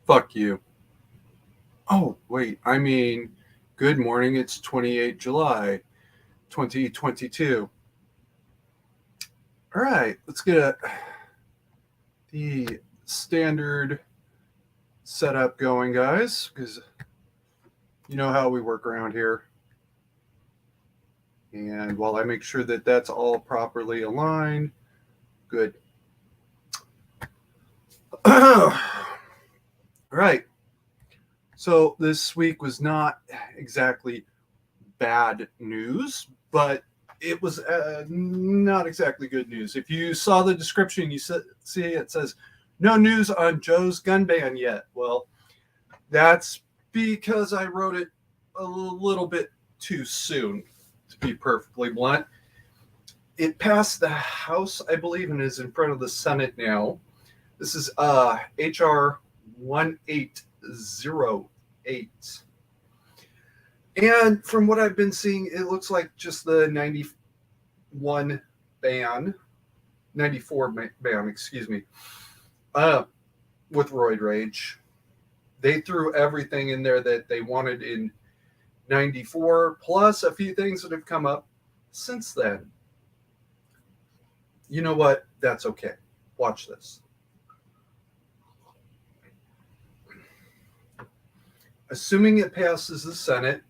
Fuck you. Oh, wait. I mean, good morning. It's 28 July, 2022. All right. Let's get the standard setup going, guys, because you know how we work around here. And while I make sure that that's all properly aligned, good. All right. So this week was not exactly bad news, but it was not exactly good news. If you saw the description, you see it says, no news on Joe's gun ban yet. Well, that's because I wrote it a little bit too soon, to be perfectly blunt. It passed the House, I believe, and is in front of the Senate now. This is HR 1808. And from what I've been seeing, it looks like just the 91 ban, 94 ban, excuse me, with roid rage. They threw everything in there that they wanted in 94, plus a few things that have come up since then. You know what? That's okay. Watch this. Assuming it passes the Senate,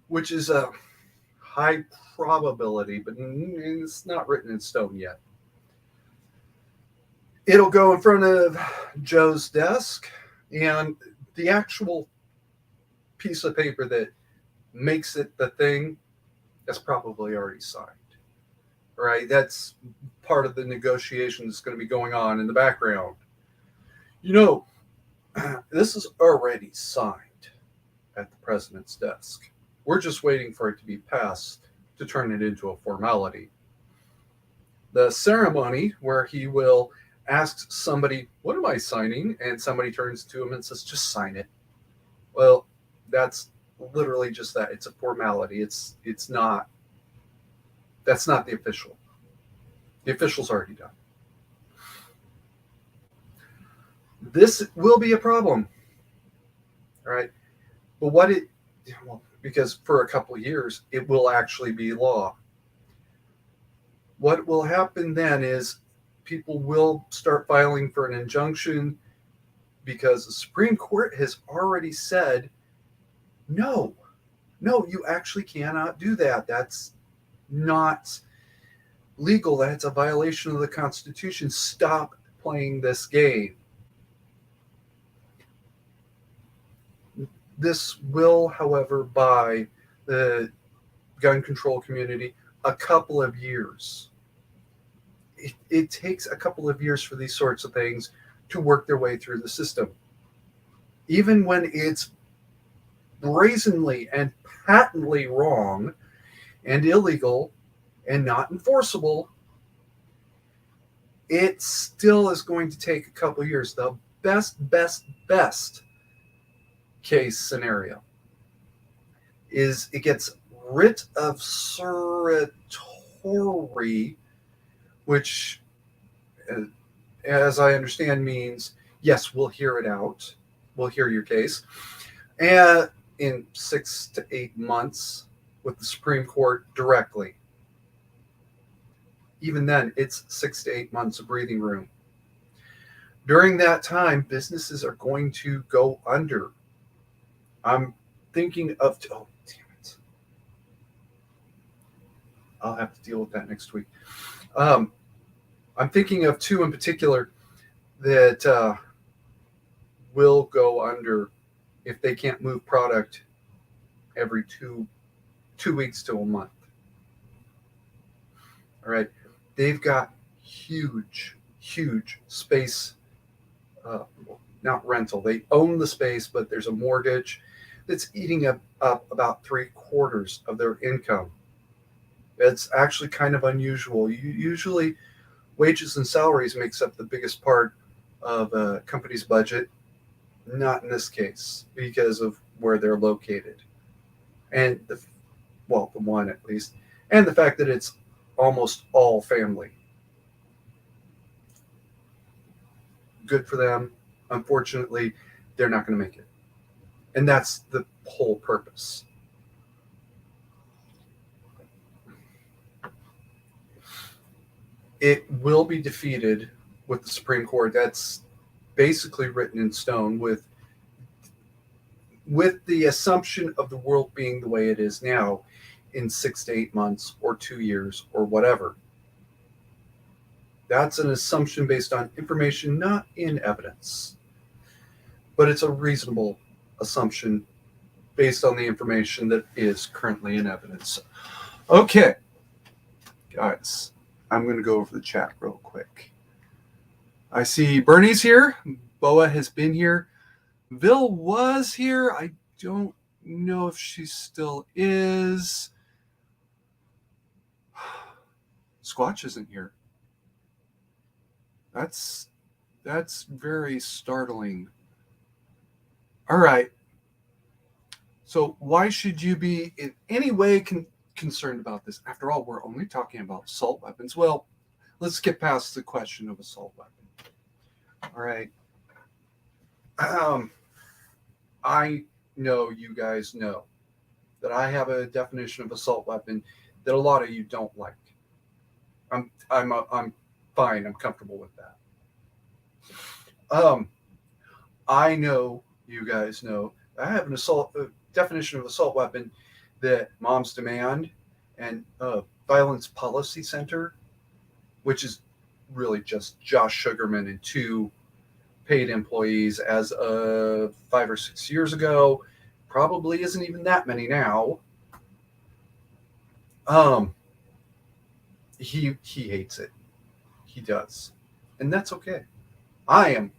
which is a high probability, but it's not written in stone yet. It'll go in front of Joe's desk, and the actual piece of paper that makes it the thing is probably already signed. Right? That's part of the negotiation that's going to be going on in the background. You know, this is already signed at the president's desk. We're just waiting for it to be passed to turn it into a formality. The ceremony where he will ask somebody, what am I signing? And somebody turns to him and says, just sign it. Well, that's literally just that. It's a formality. It's not, that's not the official. The official's already done. This will be a problem. All right. But because for a couple of years, it will actually be law. What will happen then is people will start filing for an injunction because the Supreme Court has already said, no, you actually cannot do that. That's not legal. That's a violation of the Constitution. Stop playing this game. This will, however, buy the gun control community a couple of years. It takes a couple of years for these sorts of things to work their way through the system. Even when it's brazenly and patently wrong and illegal and not enforceable, it still is going to take a couple of years. The best case scenario is it gets writ of certiorari, which, as I understand, means yes, we'll hear it out. We'll hear your case. And in 6 to 8 months with the Supreme Court directly. Even then, it's 6 to 8 months of breathing room. During that time, businesses are going to go under. I'm thinking of, oh, damn it. I'll have to deal with that next week. I'm thinking of two in particular that will go under if they can't move product every two weeks to a month. All right. They've got huge space, not rental. They own the space, but there's a mortgage that's eating up about 3/4 of their income. It's actually kind of unusual. Usually wages and salaries makes up the biggest part of a company's budget. Not in this case because of where they're located. And the one at least. And the fact that it's almost all family. Good for them. Unfortunately, they're not going to make it. And that's the whole purpose. It will be defeated with the Supreme Court. That's basically written in stone with the assumption of the world being the way it is now in 6 to 8 months or 2 years or whatever. That's an assumption based on information, not in evidence. But it's a reasonable assumption based on the information that is currently in evidence. Okay, guys, I'm going to go over the chat real quick. I see Bernie's here. Boa has been here. Vil was here. I don't know if she still is. Squatch isn't here. That's very startling. All right. So why should you be in any way concerned about this? After all, we're only talking about assault weapons. Well, let's get past the question of assault weapon. All right. I know you guys know that I have a definition of assault weapon that a lot of you don't like. I'm fine. I'm comfortable with that. I know you guys know I have an definition of assault weapon that Moms Demand and Violence Policy Center, which is really just Josh Sugarman and 2 paid employees as of 5 or 6 years ago. Probably isn't even that many now. He hates it. He does. And that's okay. I am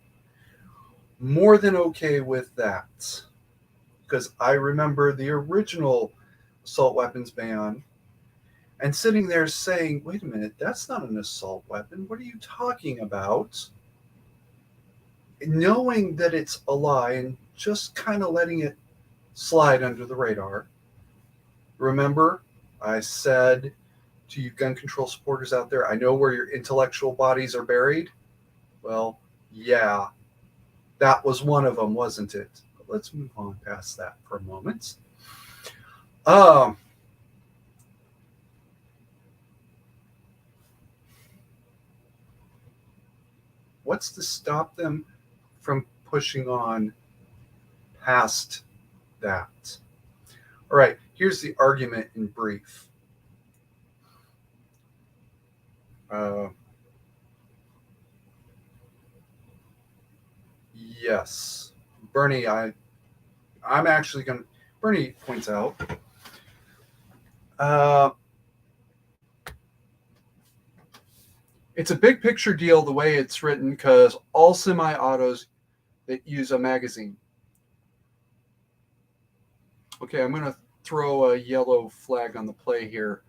more than okay with that. Because I remember the original assault weapons ban and sitting there saying, wait a minute, that's not an assault weapon. What are you talking about? Knowing that it's a lie and just kind of letting it slide under the radar. Remember, I said to you gun control supporters out there, I know where your intellectual bodies are buried. Well, yeah, that was one of them, wasn't it? But let's move on past that for a moment. What's to stop them from pushing on past that? All right, here's the argument in brief. Yes, Bernie, I'm actually going to, Bernie points out, it's a big picture deal the way it's written because all semi-autos that use a magazine. Okay, I'm going to throw a yellow flag on the play here.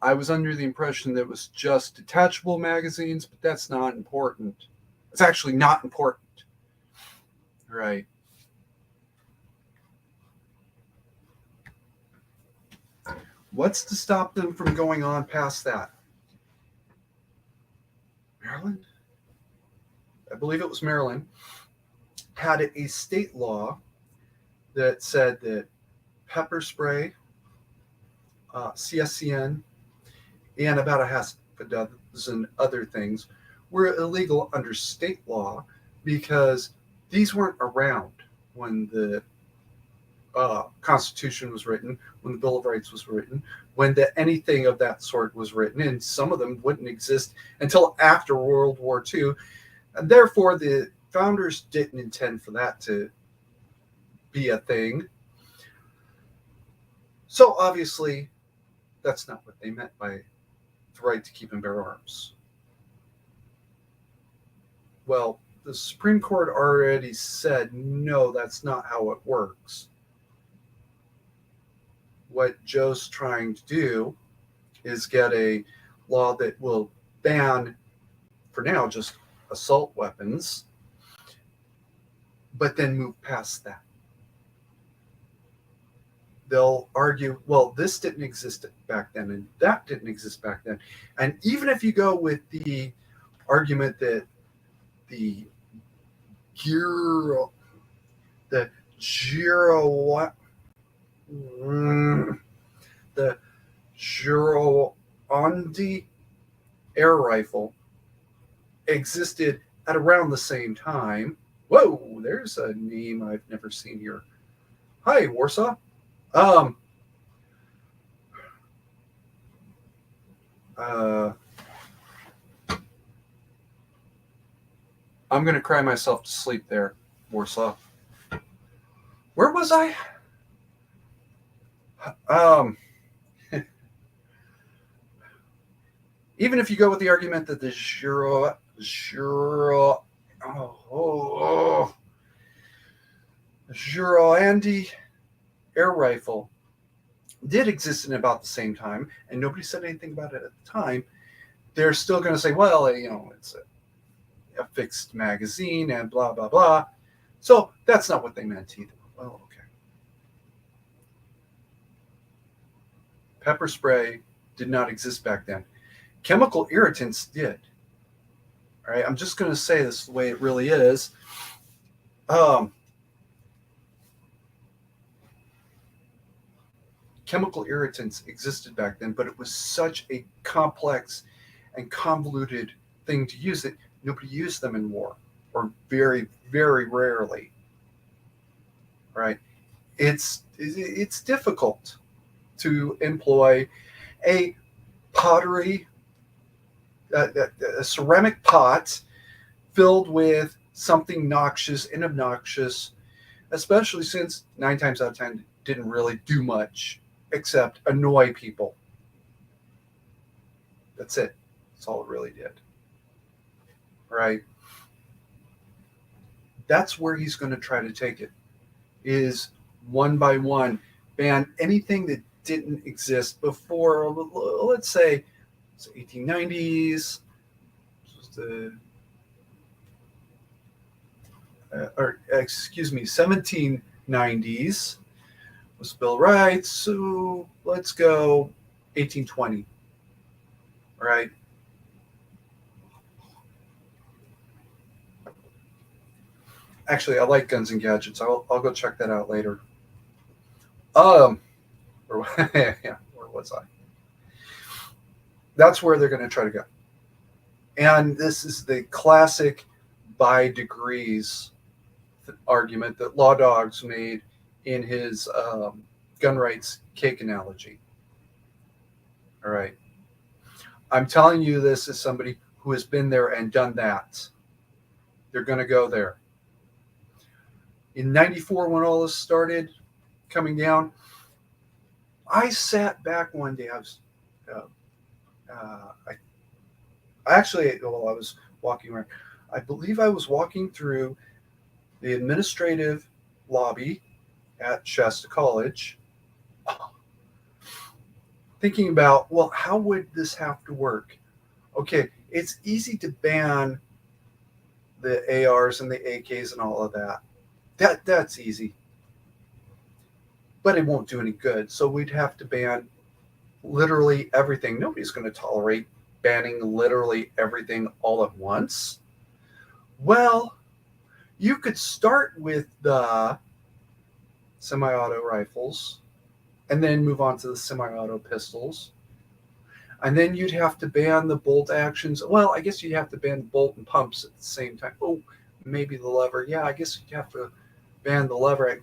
I was under the impression that it was just detachable magazines, but that's not important. It's actually not important. Right. What's to stop them from going on past that? Maryland? I believe it was Maryland. Had a state law that said that pepper spray, CSCN, and about a half a dozen other things were illegal under state law because these weren't around when the Constitution was written, when the Bill of Rights was written, when anything of that sort was written, and some of them wouldn't exist until after World War II. And therefore, the founders didn't intend for that to be a thing. So obviously, that's not what they meant by the right to keep and bear arms. Well, the Supreme Court already said, no, that's not how it works. What Joe's trying to do is get a law that will ban, for now, just assault weapons, but then move past that. They'll argue, well, this didn't exist back then, and that didn't exist back then. And even if you go with the argument that the gear The the Girondi air rifle existed at around the same time. Whoa, there's a name I've never seen here. Hi, Warsaw. Um, uh, I'm gonna cry myself to sleep there, Warsaw. Where was I? Um, even if you go with the argument that the Giroandi air rifle did exist in about the same time, and nobody said anything about it at the time, they're still going to say, well, it's a fixed magazine and blah, blah, blah. So that's not what they meant either. Well, okay. Pepper spray did not exist back then. Chemical irritants did. All right, I'm just going to say this the way it really is. Chemical irritants existed back then, but it was such a complex and convoluted thing to use that nobody used them in war, or very, very rarely. Right? It's difficult to employ a pottery, a ceramic pot filled with something noxious and obnoxious, especially since 9 times out of 10 didn't really do much except annoy people. That's it. That's all it really did. Right? That's where he's going to try to take it, is one by one ban anything that didn't exist before, let's say, 1890s, or excuse me, 1790s was Bill of Rights. So let's go 1820. All right. Actually, I like Guns and Gadgets. I'll go check that out later. Where was I? That's where they're going to try to go. And this is the classic by degrees argument that Law Dogs made in his gun rights cake analogy. All right. I'm telling you this as somebody who has been there and done that. They're going to go there. In 94, when all this started coming down, I sat back one day. I was, I was walking around. I believe I was walking through the administrative lobby at Shasta College, thinking about, well, how would this have to work? Okay, it's easy to ban the ARs and the AKs and all of that. That's easy. But it won't do any good. So we'd have to ban literally everything. Nobody's going to tolerate banning literally everything all at once. Well, you could start with the semi-auto rifles and then move on to the semi-auto pistols. And then you'd have to ban the bolt actions. Well, I guess you'd have to ban the bolt and pumps at the same time. Oh, maybe the lever. Yeah, I guess you'd have to ban the lever.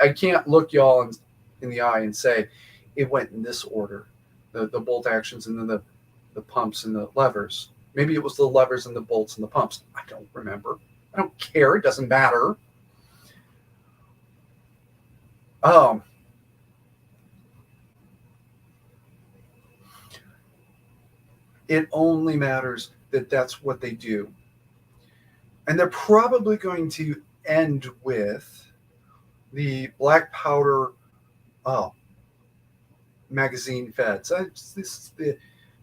I can't look y'all in the eye and say it went in this order. The bolt actions and then the pumps and the levers. Maybe it was the levers and the bolts and the pumps. I don't remember. I don't care. It doesn't matter. It only matters that that's what they do. And they're probably going to end with the black powder magazine feds. This is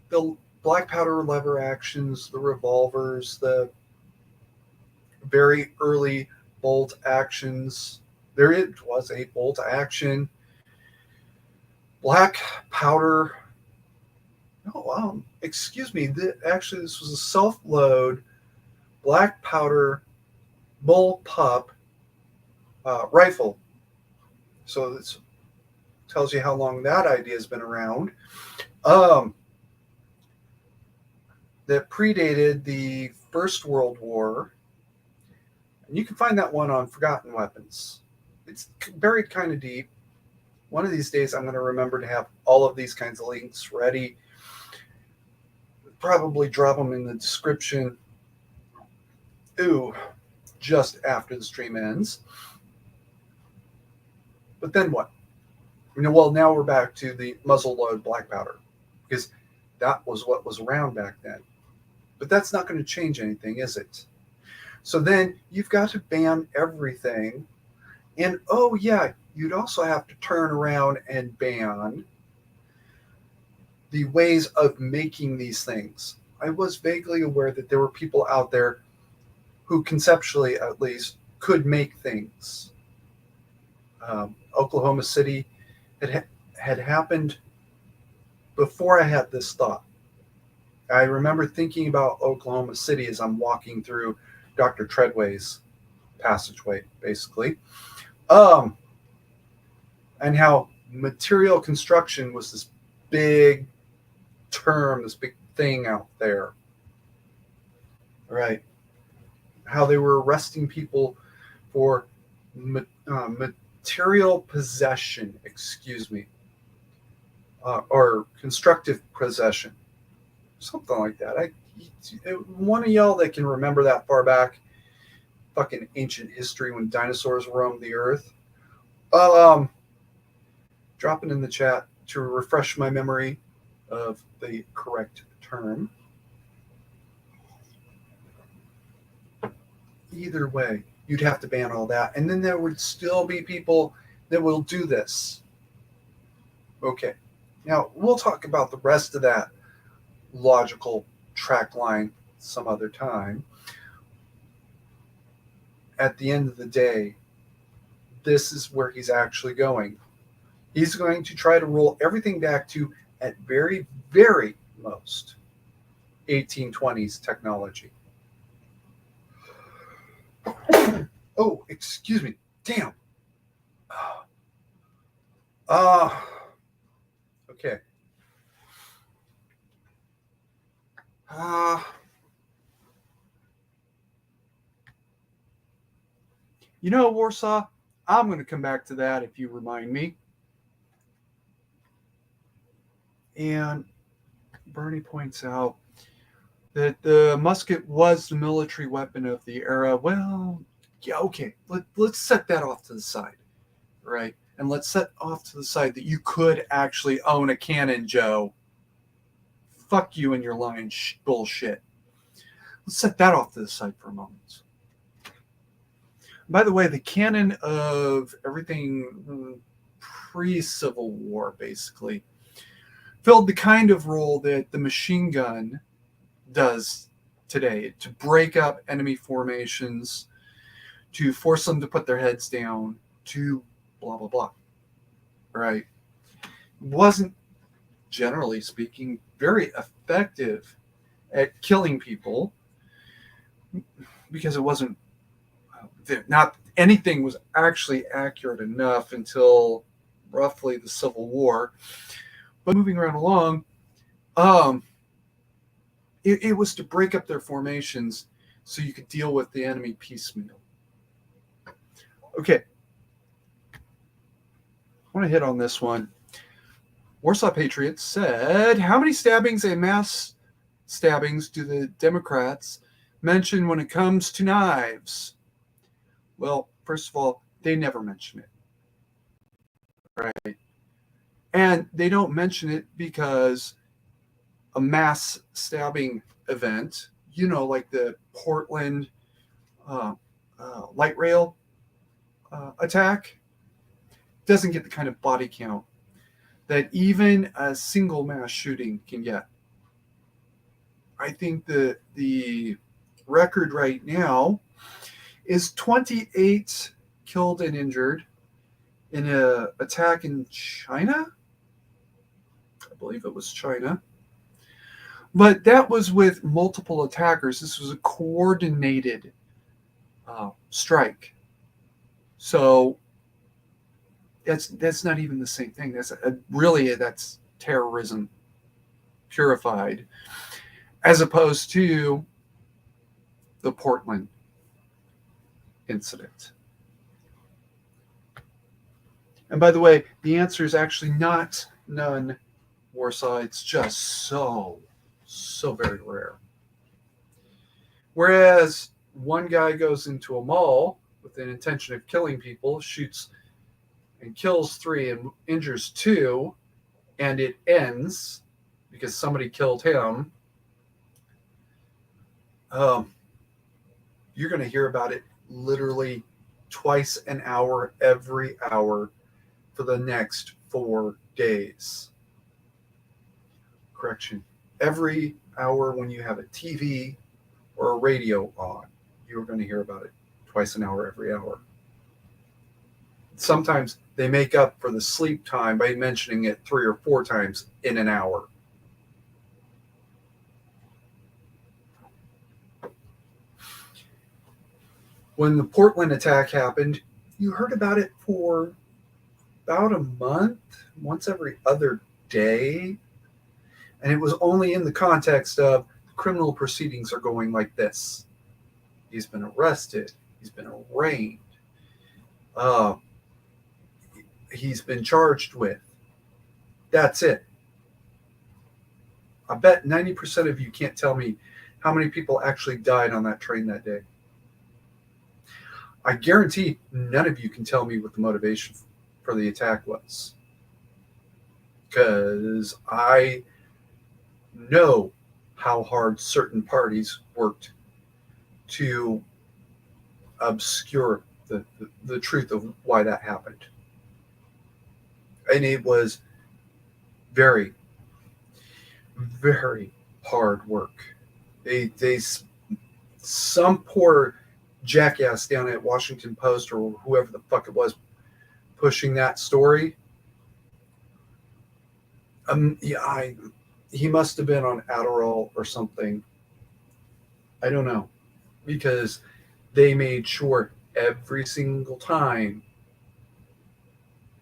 the black powder lever actions, the revolvers, the very early bolt actions. There it was a bolt action. Black powder. No, excuse me. Actually, this was a self-load black powder bull pup rifle. So this tells you how long that idea has been around. Um, that predated the First World War. And you can find that one on Forgotten Weapons. It's buried kind of deep. One of these days, I'm going to remember to have all of these kinds of links ready. Probably drop them in the description. Ooh, just after the stream ends. But then what? Well, now we're back to the muzzle load black powder, because that was what was around back then. But that's not going to change anything, is it? So then you've got to ban everything. And oh yeah, you'd also have to turn around and ban the ways of making these things. I was vaguely aware that there were people out there who conceptually, at least, could make things. Oklahoma City had happened before I had this thought. I remember thinking about Oklahoma City as I'm walking through Dr. Treadway's passageway, basically. And how material construction was this big term, this big thing out there. Right. How they were arresting people for material possession, or constructive possession. Something like that. One of y'all that can remember that far back, fucking ancient history when dinosaurs roamed the earth, drop it in the chat to refresh my memory of the correct term. Either way, you'd have to ban all that, and then there would still be people that will do this. Okay, now we'll talk about the rest of that logical track line some other time. At the end of the day, this is where he's actually going. He's going to try to roll everything back to, at very, very most, 1820s technology. Oh, excuse me. Damn. Okay. Warsaw, I'm going to come back to that if you remind me. And Bernie points out that the musket was the military weapon of the era. Well, yeah, okay. Let's set that off to the side, right? And let's set off to the side that you could actually own a cannon, Joe. Fuck you and your lying bullshit. Let's set that off to the side for a moment. By the way, the canon of everything pre-Civil War, basically, filled the kind of role that the machine gun does today, to break up enemy formations, to force them to put their heads down, to blah, blah, blah. Right? Wasn't, generally speaking, very effective at killing people, because it wasn't, not anything was actually accurate enough until roughly the Civil War. But moving right along, it was to break up their formations so you could deal with the enemy piecemeal. Okay. I want to hit on this one. Warsaw Patriots said, how many stabbings and mass stabbings do the Democrats mention when it comes to knives? Well, first of all, they never mention it. Right? And they don't mention it because a mass stabbing event, like the Portland light rail attack, doesn't get the kind of body count that even a single mass shooting can get. I think the record right now is 28 killed and injured in an attack in China. I believe it was China. But that was with multiple attackers. This was a coordinated strike. So that's not even the same thing. That's terrorism purified, as opposed to the Portland incident. And by the way, the answer is actually not none, Warsaw. It's just so very rare. Whereas one guy goes into a mall with an intention of killing people, shoots and kills 3 and injures 2, and it ends because somebody killed him. You're going to hear about it literally twice an hour, every hour for the next 4 days. Correction. Every hour when you have a TV or a radio on, you're going to hear about it twice an hour, every hour. Sometimes they make up for the sleep time by mentioning it 3 or 4 times in an hour. When the Portland attack happened, you heard about it for about a month, once every other day. And it was only in the context of criminal proceedings are going like this. He's been arrested. He's been arraigned. He's been charged with. That's it. I bet 90% of you can't tell me how many people actually died on that train that day. I guarantee none of you can tell me what the motivation for the attack was. Because I know how hard certain parties worked to obscure the truth of why that happened. And it was very, very hard work. Some poor jackass down at Washington Post or whoever the fuck it was pushing that story. He must have been on Adderall or something. I don't know, because they made sure every single time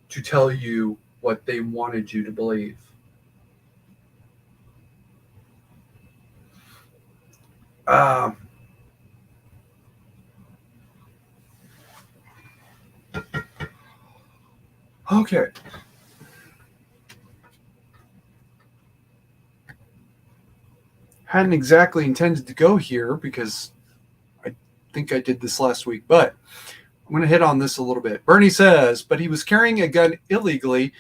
to tell you what they wanted you to believe. Okay. Hadn't exactly intended to go here because I think I did this last week, but I'm going to hit on this a little bit. Bernie says, but he was carrying a gun illegally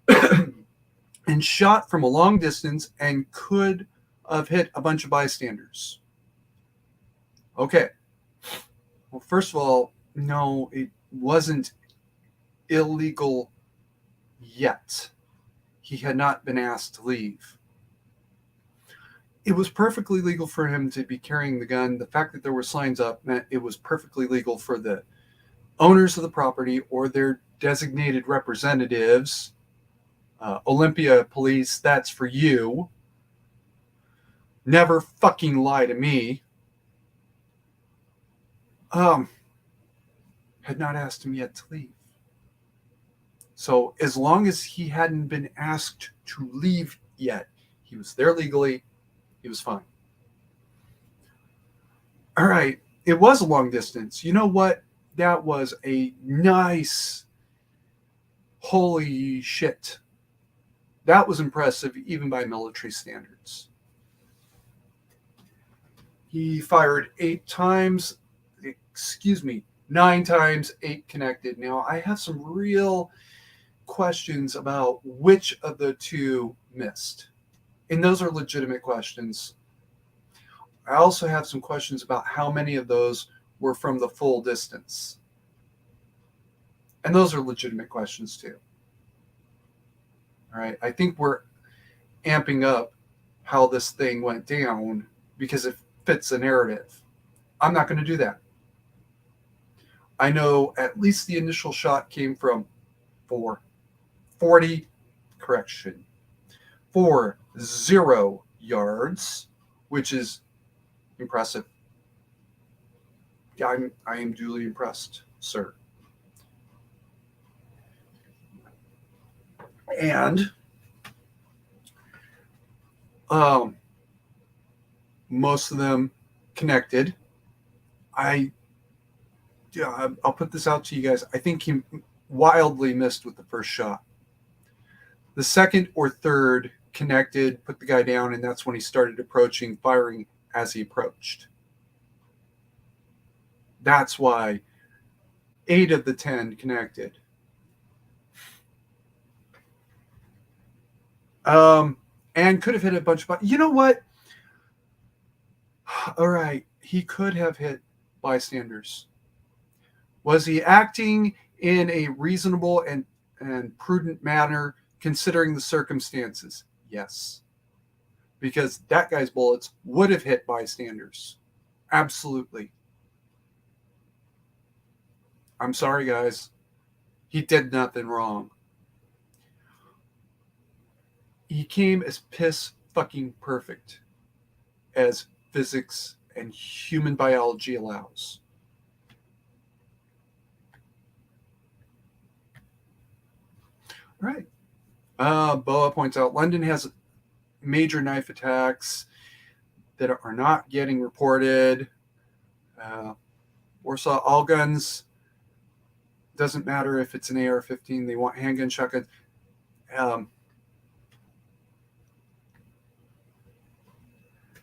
and shot from a long distance and could have hit a bunch of bystanders. Okay. Well, first of all, no, it wasn't illegal yet. He had not been asked to leave. It was perfectly legal for him to be carrying the gun. The fact that there were signs up meant it was perfectly legal for the owners of the property or their designated representatives. Olympia Police, that's for you. Never fucking lie to me. Had not asked him yet to leave. So as long as he hadn't been asked to leave yet, he was there legally. He was fine. All right. It was a long distance. You know what? That was a nice, holy shit. That was impressive, even by military standards. He fired 9 times, 8 connected. Now, I have some real questions about which of the 2 missed. And those are legitimate questions. I also have some questions about how many of those were from the full distance. And those are legitimate questions too. All right. I think we're amping up how this thing went down because it fits a narrative. I'm not going to do that. I know at least the initial shot came from 40 yards, which is impressive. I am duly impressed, sir. And most of them connected. I'll put this out to you guys. I think he wildly missed with the first shot. The second or third connected, put the guy down, and that's when he started approaching, firing as he approached. That's why 8 of the 10 connected. And could have hit a bunch of... You know what? All right. He could have hit bystanders. Was he acting in a reasonable and prudent manner considering the circumstances? Yes. Because that guy's bullets would have hit bystanders. Absolutely. I'm sorry, guys. He did nothing wrong. He came as piss fucking perfect as physics and human biology allows. All right. Boa points out London has major knife attacks that are not getting reported. Warsaw, all guns. Doesn't matter if it's an AR-15. They want handgun, shotgun.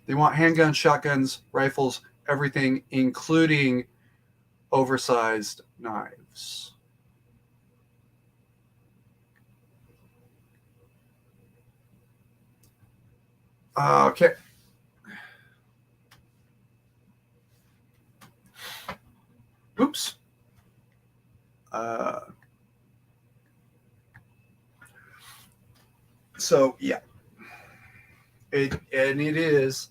They want handguns, shotguns, rifles, everything, including oversized knives. Okay. Oops. So, yeah. It is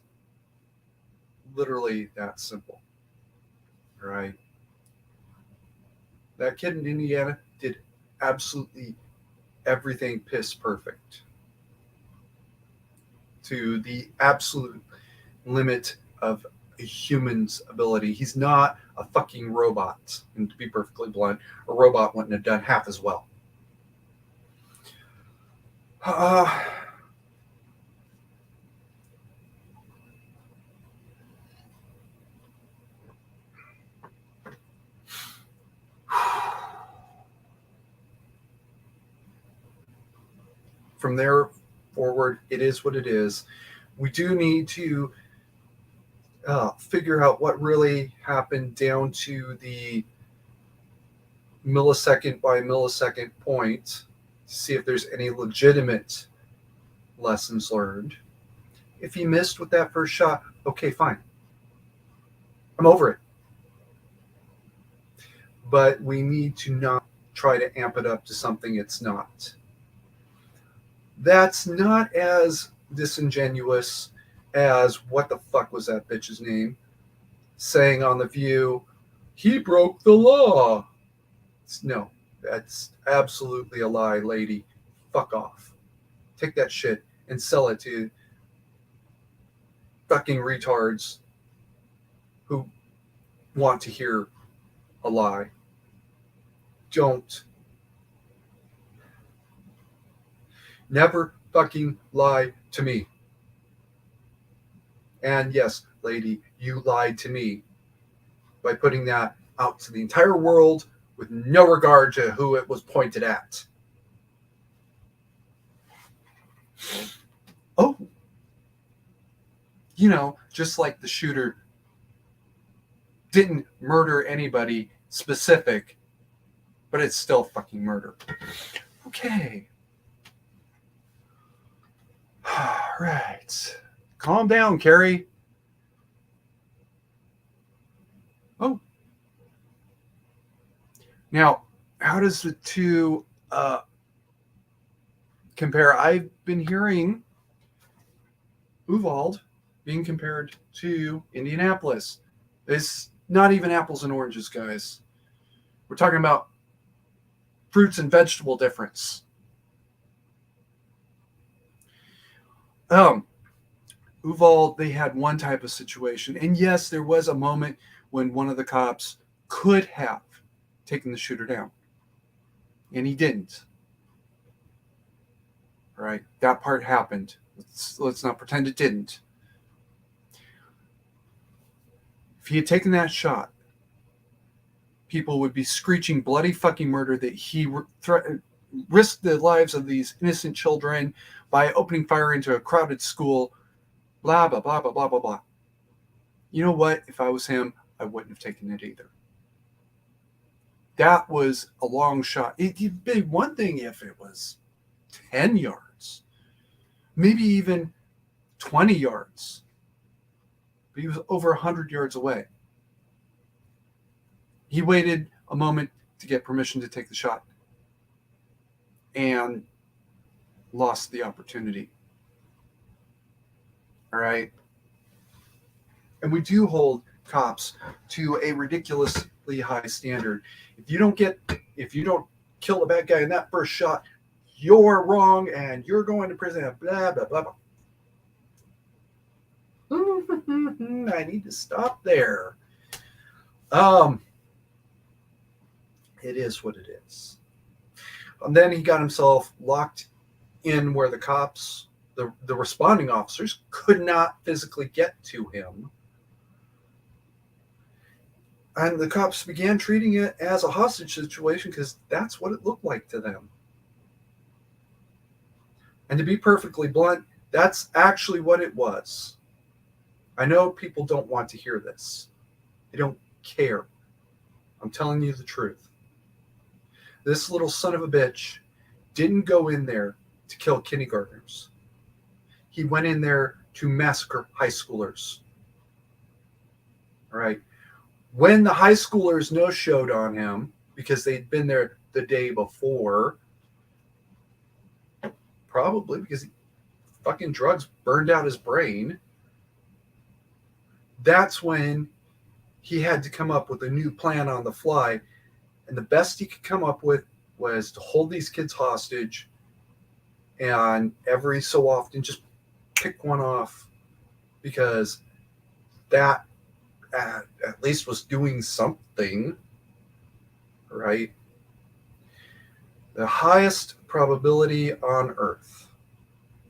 literally that simple. Right? That kid in Indiana did absolutely everything piss perfect. To the absolute limit of a human's ability. He's not a fucking robot. And to be perfectly blunt, a robot wouldn't have done half as well. From there forward, it is what it is. We do need to figure out what really happened down to the millisecond by millisecond point to see if there's any legitimate lessons learned. If he missed with that first shot, okay, fine. I'm over it. But we need to not try to amp it up to something it's not. That's not as disingenuous as what the fuck was that bitch's name saying on The View, he broke the law. No, that's absolutely a lie, lady. Fuck off. Take that shit and sell it to fucking retards who want to hear a lie. Don't. Never fucking lie to me. And yes, lady, you lied to me by putting that out to the entire world with no regard to who it was pointed at. Oh, you know, just like the shooter didn't murder anybody specific, but it's still fucking murder. Okay. All right. Calm down, Carrie. Oh. Now, how does the two compare? I've been hearing Uvalde being compared to Indianapolis. It's not even apples and oranges, guys. We're talking about fruits and vegetable difference. Uvalde, they had one type of situation. And yes, there was a moment when one of the cops could have taken the shooter down. And he didn't. All right, that part happened. Let's not pretend it didn't. If he had taken that shot, people would be screeching bloody fucking murder that he risked the lives of these innocent children by opening fire into a crowded school, blah, blah, blah, blah, blah, blah, blah. You know what? If I was him, I wouldn't have taken it either. That was a long shot. It'd be one thing if it was 10 yards, maybe even 20 yards. But he was over 100 yards away. He waited a moment to get permission to take the shot and lost the opportunity. All right. And we do hold cops to a ridiculously high standard. If you don't kill the bad guy in that first shot, you're wrong and you're going to prison, blah, blah, blah, blah. I need to stop there. It is what it is. And then he got himself locked in where the cops, the responding officers, could not physically get to him. And the cops began treating it as a hostage situation because that's what it looked like to them. And to be perfectly blunt, that's actually what it was. I know people don't want to hear this. They don't care. I'm telling you the truth. This little son of a bitch didn't go in there to kill kindergartners. He went in there to massacre high schoolers. All right. When the high schoolers no-showed on him because they'd been there the day before, probably because fucking drugs burned out his brain, that's when he had to come up with a new plan on the fly. And the best he could come up with was to hold these kids hostage and every so often just pick one off because that at least was doing something, right? The highest probability on Earth,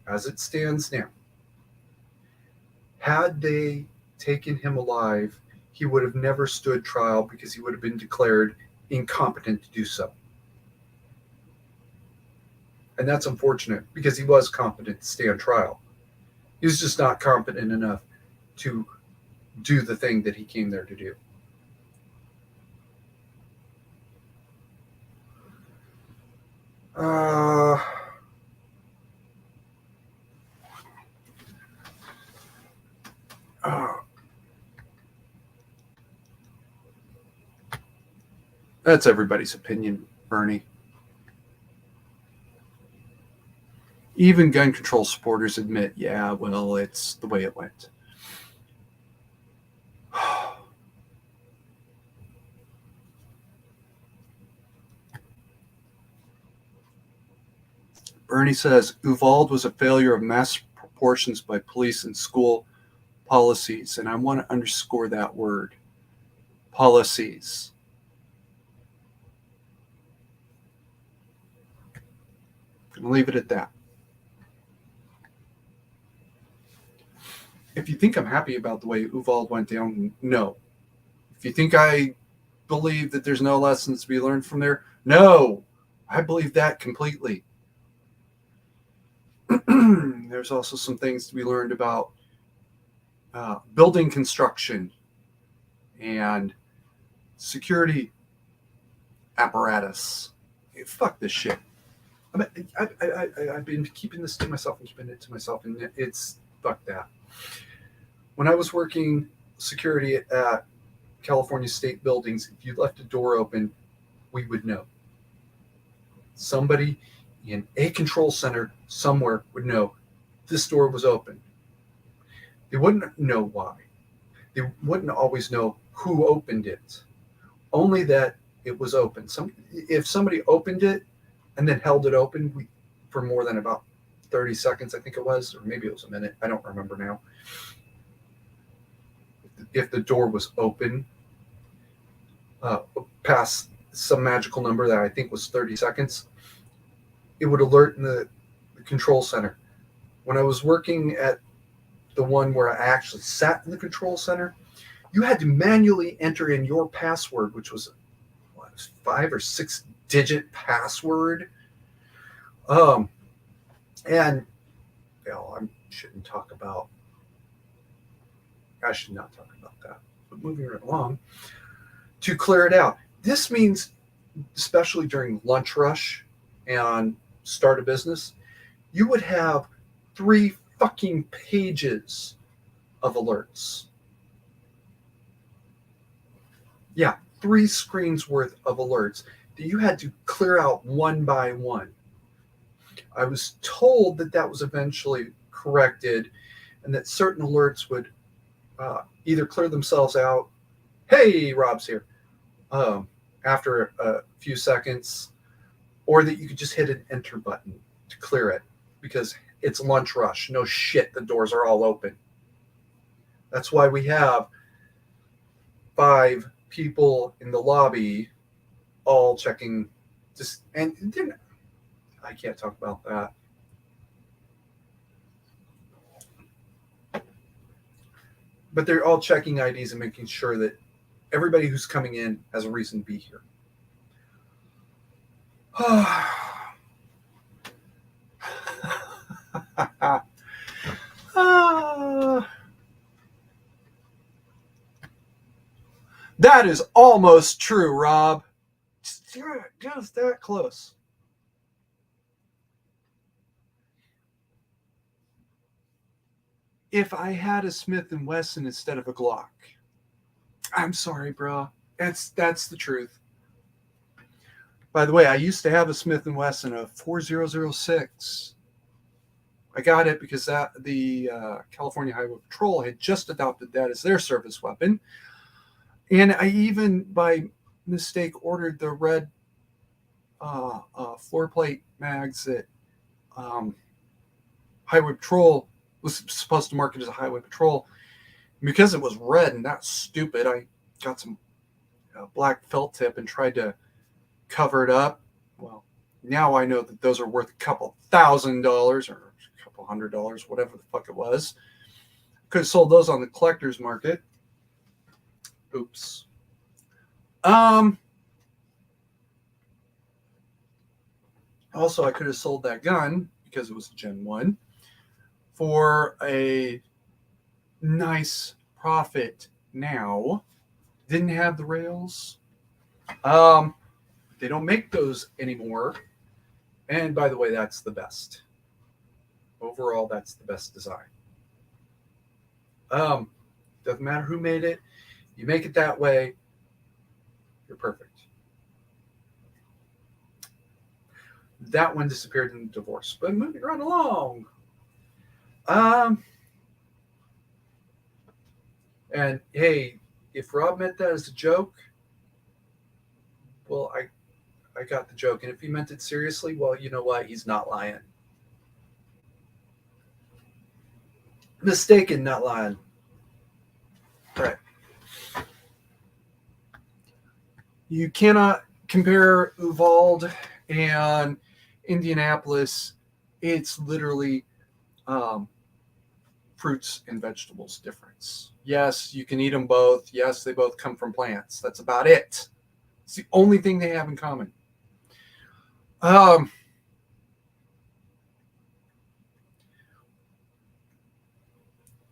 as it stands now, had they taken him alive, he would have never stood trial because he would have been declared incompetent to do so. And that's unfortunate because he was competent to stand trial. He was just not competent enough to do the thing that he came there to do. That's everybody's opinion, Bernie. Even gun control supporters admit, yeah, well, it's the way it went. Bernie says Uvalde was a failure of mass proportions by police and school policies. And I want to underscore that word. Policies. I'm going to leave it at that. If you think I'm happy about the way Uvalde went down, no. If you think I believe that there's no lessons to be learned from there, no. I believe that completely. There's also some things to be learned about building construction and security apparatus. Hey, fuck this shit. I've been keeping this to myself and keeping it to myself, and it's fuck that. When I was working security at California state buildings, if you left a door open, we would know. Somebody in a control center somewhere would know this door was open. They wouldn't know why. They wouldn't always know who opened it, only that it was open. If somebody opened it and then held it open for more than about 30 seconds, I think it was, or maybe it was a minute, I don't remember now. If the door was open past some magical number that I think was 30 seconds, it would alert the control center. When I was working at the one where I actually sat in the control center, you had to manually enter in your password, which was what, 5 or 6 digit password. And I should not talk about that. But moving right along, to clear it out. This means, especially during lunch rush and start a business, you would have 3 fucking pages of alerts. Yeah, 3 screens worth of alerts that you had to clear out one by one. I was told that was eventually corrected and that certain alerts would either clear themselves out, hey, Rob's here, after a few seconds, or that you could just hit an enter button to clear it because it's lunch rush. No shit, the doors are all open. That's why we have 5 people in the lobby all checking and I can't talk about that. But they're all checking IDs and making sure that everybody who's coming in has a reason to be here. That is almost true, Rob. Just that close. If I had a Smith & Wesson instead of a Glock. I'm sorry, bro. That's the truth. By the way, I used to have a Smith & Wesson, a 4006. I got it because the California Highway Patrol had just adopted that as their service weapon. And I even, by mistake, ordered the red floor plate mags that Highway Patrol was supposed to market as a Highway Patrol. And because it was red and not stupid, I got some black felt tip and tried to cover it up. Well, now I know that those are worth a couple $1,000 or a couple $100, whatever the fuck it was. Could have sold those on the collector's market. Oops. Also, I could have sold that gun because it was a Gen 1 for a nice profit now. Didn't have the rails. They don't make those anymore. And by the way, that's the best. Overall, that's the best design. Doesn't matter who made it. You make it that way, you're perfect. That one disappeared in the divorce. But moving right along. And hey, if Rob meant that as a joke, well, I got the joke. And if he meant it seriously, well, you know what? He's not lying. Mistaken, not lying. All right. You cannot compare Uvalde and Indianapolis. It's literally fruits and vegetables difference. Yes, you can eat them both. Yes, they both come from plants. That's about it. It's the only thing they have in common.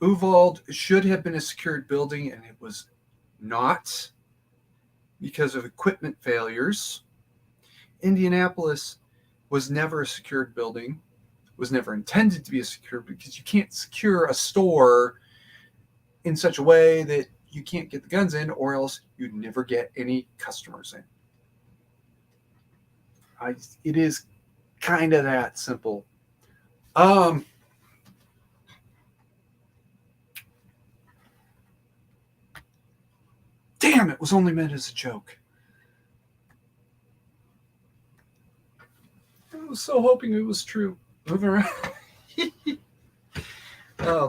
Uvalde should have been a secured building, and it was not because of equipment failures. Indianapolis was never a secured building, was never intended to be a secured, because you can't secure a store in such a way that you can't get the guns in, or else you'd never get any customers in. It is kind of that simple. Damn, it was only meant as a joke. I was so hoping it was true. Moving around.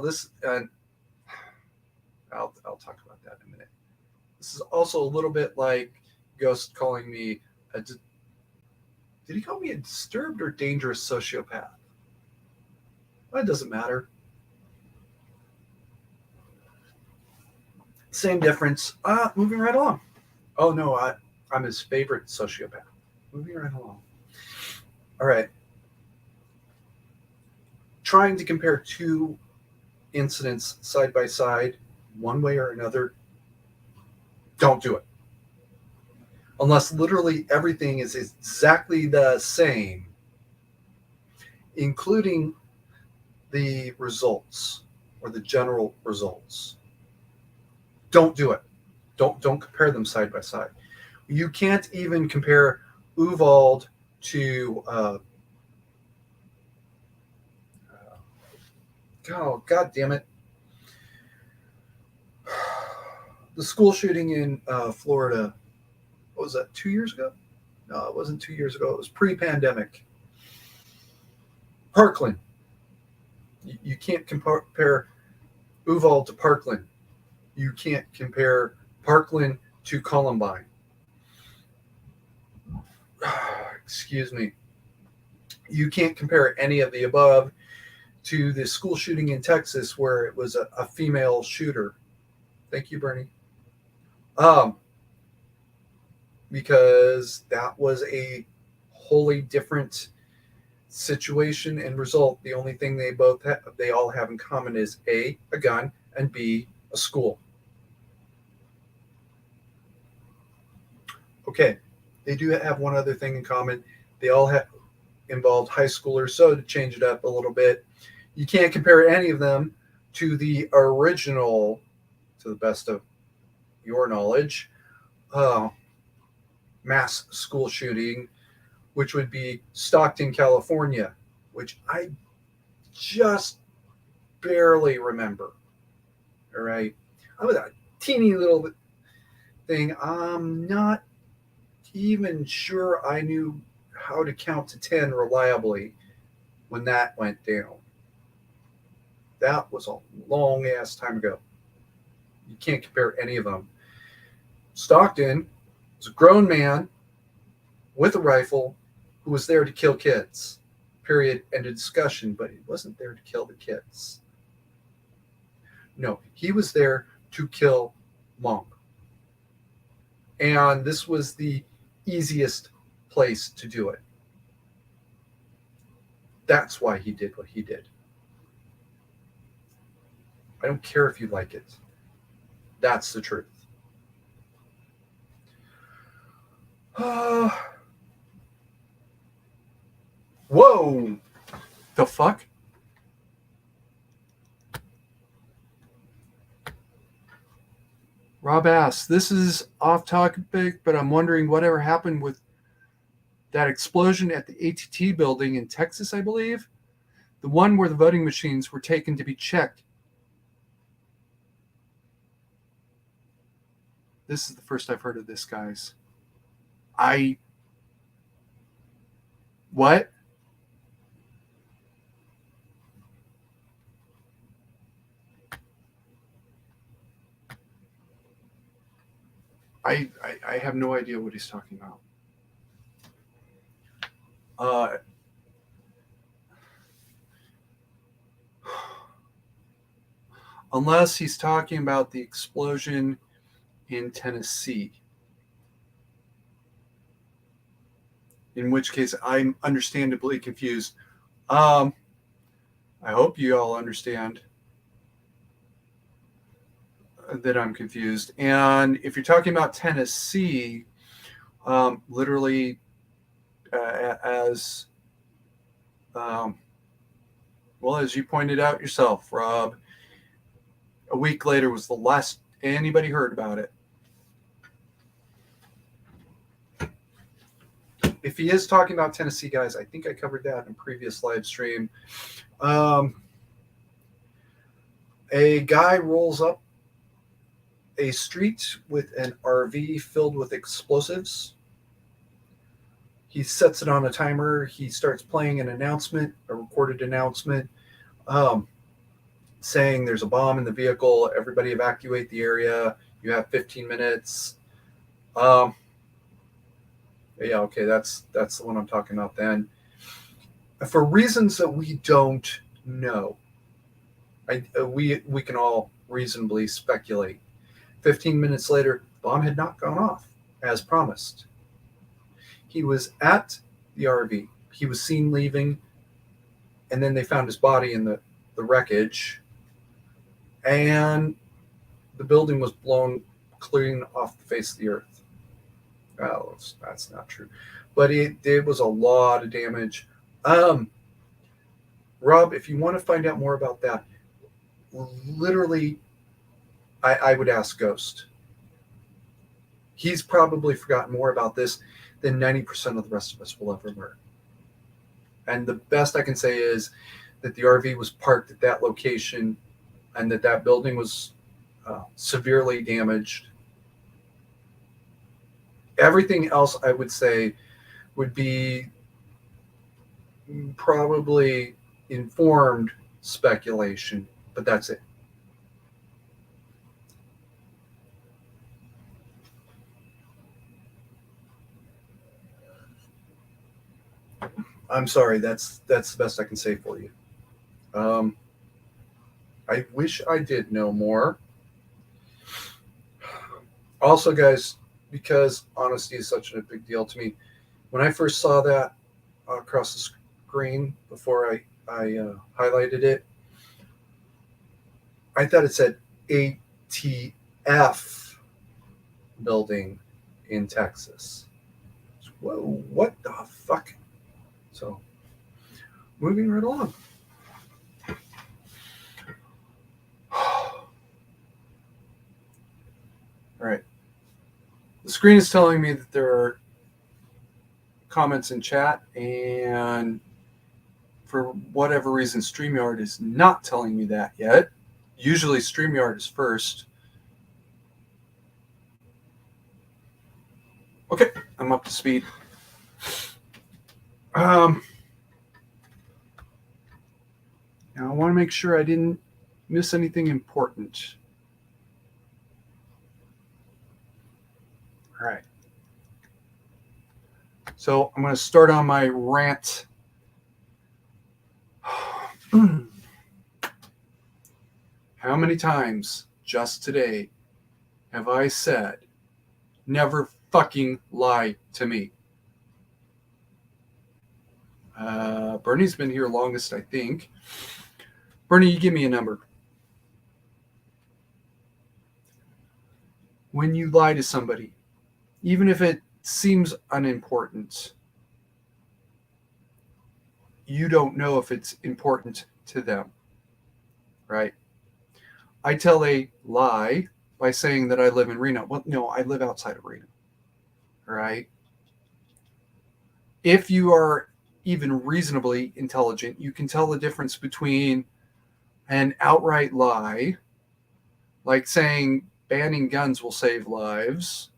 This, I'll talk about that in a minute. This is also a little bit like Ghost calling me did he call me a disturbed or dangerous sociopath? It doesn't matter. Same difference. Moving right along. Oh no, I'm his favorite sociopath. Moving right along. All right. Trying to compare two incidents side by side, one way or another, don't do it. Unless literally everything is exactly the same, including the results or the general results. Don't do it. Don't compare them side by side. You can't even compare Uvalde to God damn it, the school shooting in Florida. What was that? 2 years ago? No, it wasn't 2 years ago. It was pre-pandemic. Parkland. You can't compare Uvalde to Parkland. You can't compare Parkland to Columbine. Excuse me. You can't compare any of the above to the school shooting in Texas where it was a female shooter. Thank you, Bernie. Because that was a wholly different situation and result. The only thing they all have in common is A, a gun, and B, a school. Okay, they do have one other thing in common. They all have involved high schoolers. So to change it up a little bit, you can't compare any of them to the original, to the best of your knowledge, mass school shooting, which would be Stockton, California, which I just barely remember. All right. I was a teeny little thing. I'm not even sure I knew how to count to 10 reliably when that went down. That was a long ass time ago. You can't compare any of them. Stockton was a grown man with a rifle who was there to kill kids. Period. End of discussion. But he wasn't there to kill the kids. No, he was there to kill Mom. And this was the easiest place to do it. That's why he did what he did. I don't care if you like it. That's the truth. Whoa! The fuck? Rob asks, this is off topic, but I'm wondering whatever happened with that explosion at the ATT building in Texas, I believe. The one where the voting machines were taken to be checked. This is the first I've heard of this, guys. What? I have no idea what he's talking about. Unless he's talking about the explosion in Tennessee. In which case, I'm understandably confused. I hope you all understand that I'm confused. And if you're talking about Tennessee, literally as you pointed out yourself, Rob, a week later was the last anybody heard about it. If he is talking about Tennessee, guys, I think I covered that in a previous live stream. A guy rolls up a street with an RV filled with explosives. He sets it on a timer. He starts playing an announcement, a recorded announcement, saying there's a bomb in the vehicle. Everybody evacuate the area. You have 15 minutes. Yeah, okay, that's the one I'm talking about then. For reasons that we don't No. We can all reasonably speculate. 15 minutes later, the bomb had not gone off, as promised. He was at the RV. He was seen leaving, and then they found his body in the wreckage, and the building was blown clean off the face of the earth. Well, that's not true, but it was a lot of damage. Rob, if you want to find out more about that, literally, I would ask Ghost. He's probably forgotten more about this than 90% of the rest of us will ever learn. And the best I can say is that the RV was parked at that location and that building was severely damaged. Everything else, I would say, would be probably informed speculation, but that's it. I'm sorry, that's the best I can say for you. I wish I did know more. Also, guys, because honesty is such a big deal to me, when I first saw that across the screen before I highlighted it, I thought it said ATF building in Texas. Whoa, what the fuck? So, moving right along. All right. The screen is telling me that there are comments in chat, and for whatever reason, StreamYard is not telling me that yet. Usually StreamYard is first. Okay, I'm up to speed. Now I want to make sure I didn't miss anything important. All right. So I'm going to start on my rant. How many times just today have I said, never fucking lie to me? Bernie's been here longest, I think. Bernie, you give me a number. When you lie to somebody, even if it seems unimportant, you don't know if it's important to them, right? I tell a lie by saying that I live in Reno. Well, no, I live outside of Reno, right? If you are even reasonably intelligent, you can tell the difference between an outright lie, like saying banning guns will save lives,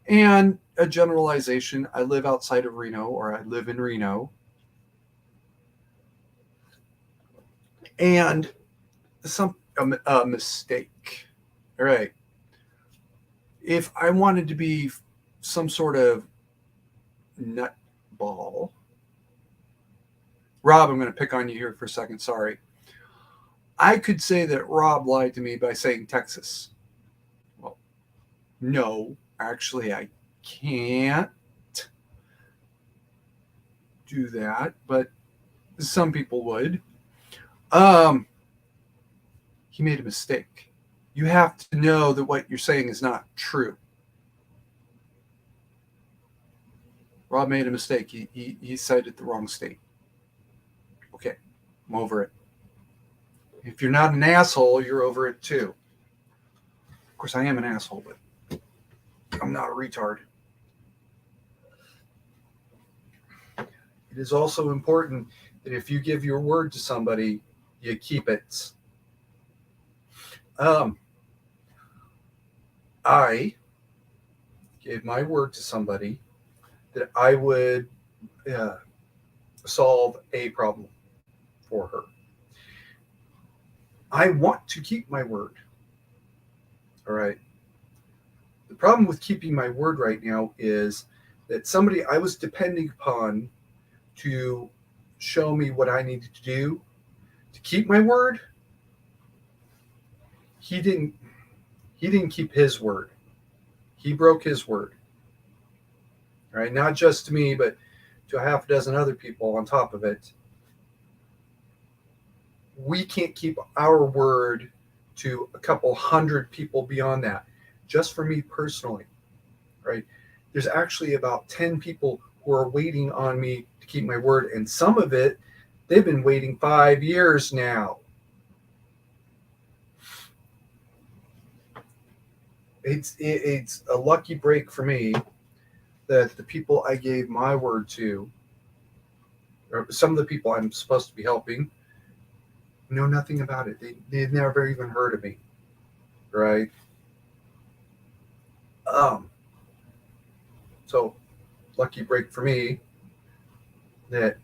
and a generalization, I live outside of Reno, or I live in Reno, and a mistake. All right. If I wanted to be some sort of nutball, Rob, I'm going to pick on you here for a second. Sorry. I could say that Rob lied to me by saying Texas. Well, no, actually, I can't do that, but some people would. He made a mistake. You have to know that what you're saying is not true. Rob made a mistake. He cited the wrong state. Okay, I'm over it. If you're not an asshole, you're over it too. Of course, I am an asshole, but I'm not a retard. It is also important that if you give your word to somebody, you keep it. I gave my word to somebody that I would solve a problem for her. I want to keep my word. All right. The problem with keeping my word right now is that somebody I was depending upon to show me what I needed to do to keep my word, he didn't keep his word. He broke his word. All right, not just to me, but to a half a dozen other people on top of it. We can't keep our word to a couple hundred people beyond that. Just for me personally, right? There's actually about 10 people who are waiting on me to keep my word, and some of it, they've been waiting 5 years now. It's a lucky break for me that the people I gave my word to, or some of the people I'm supposed to be helping, know nothing about it. They've never even heard of me, right? So lucky break for me that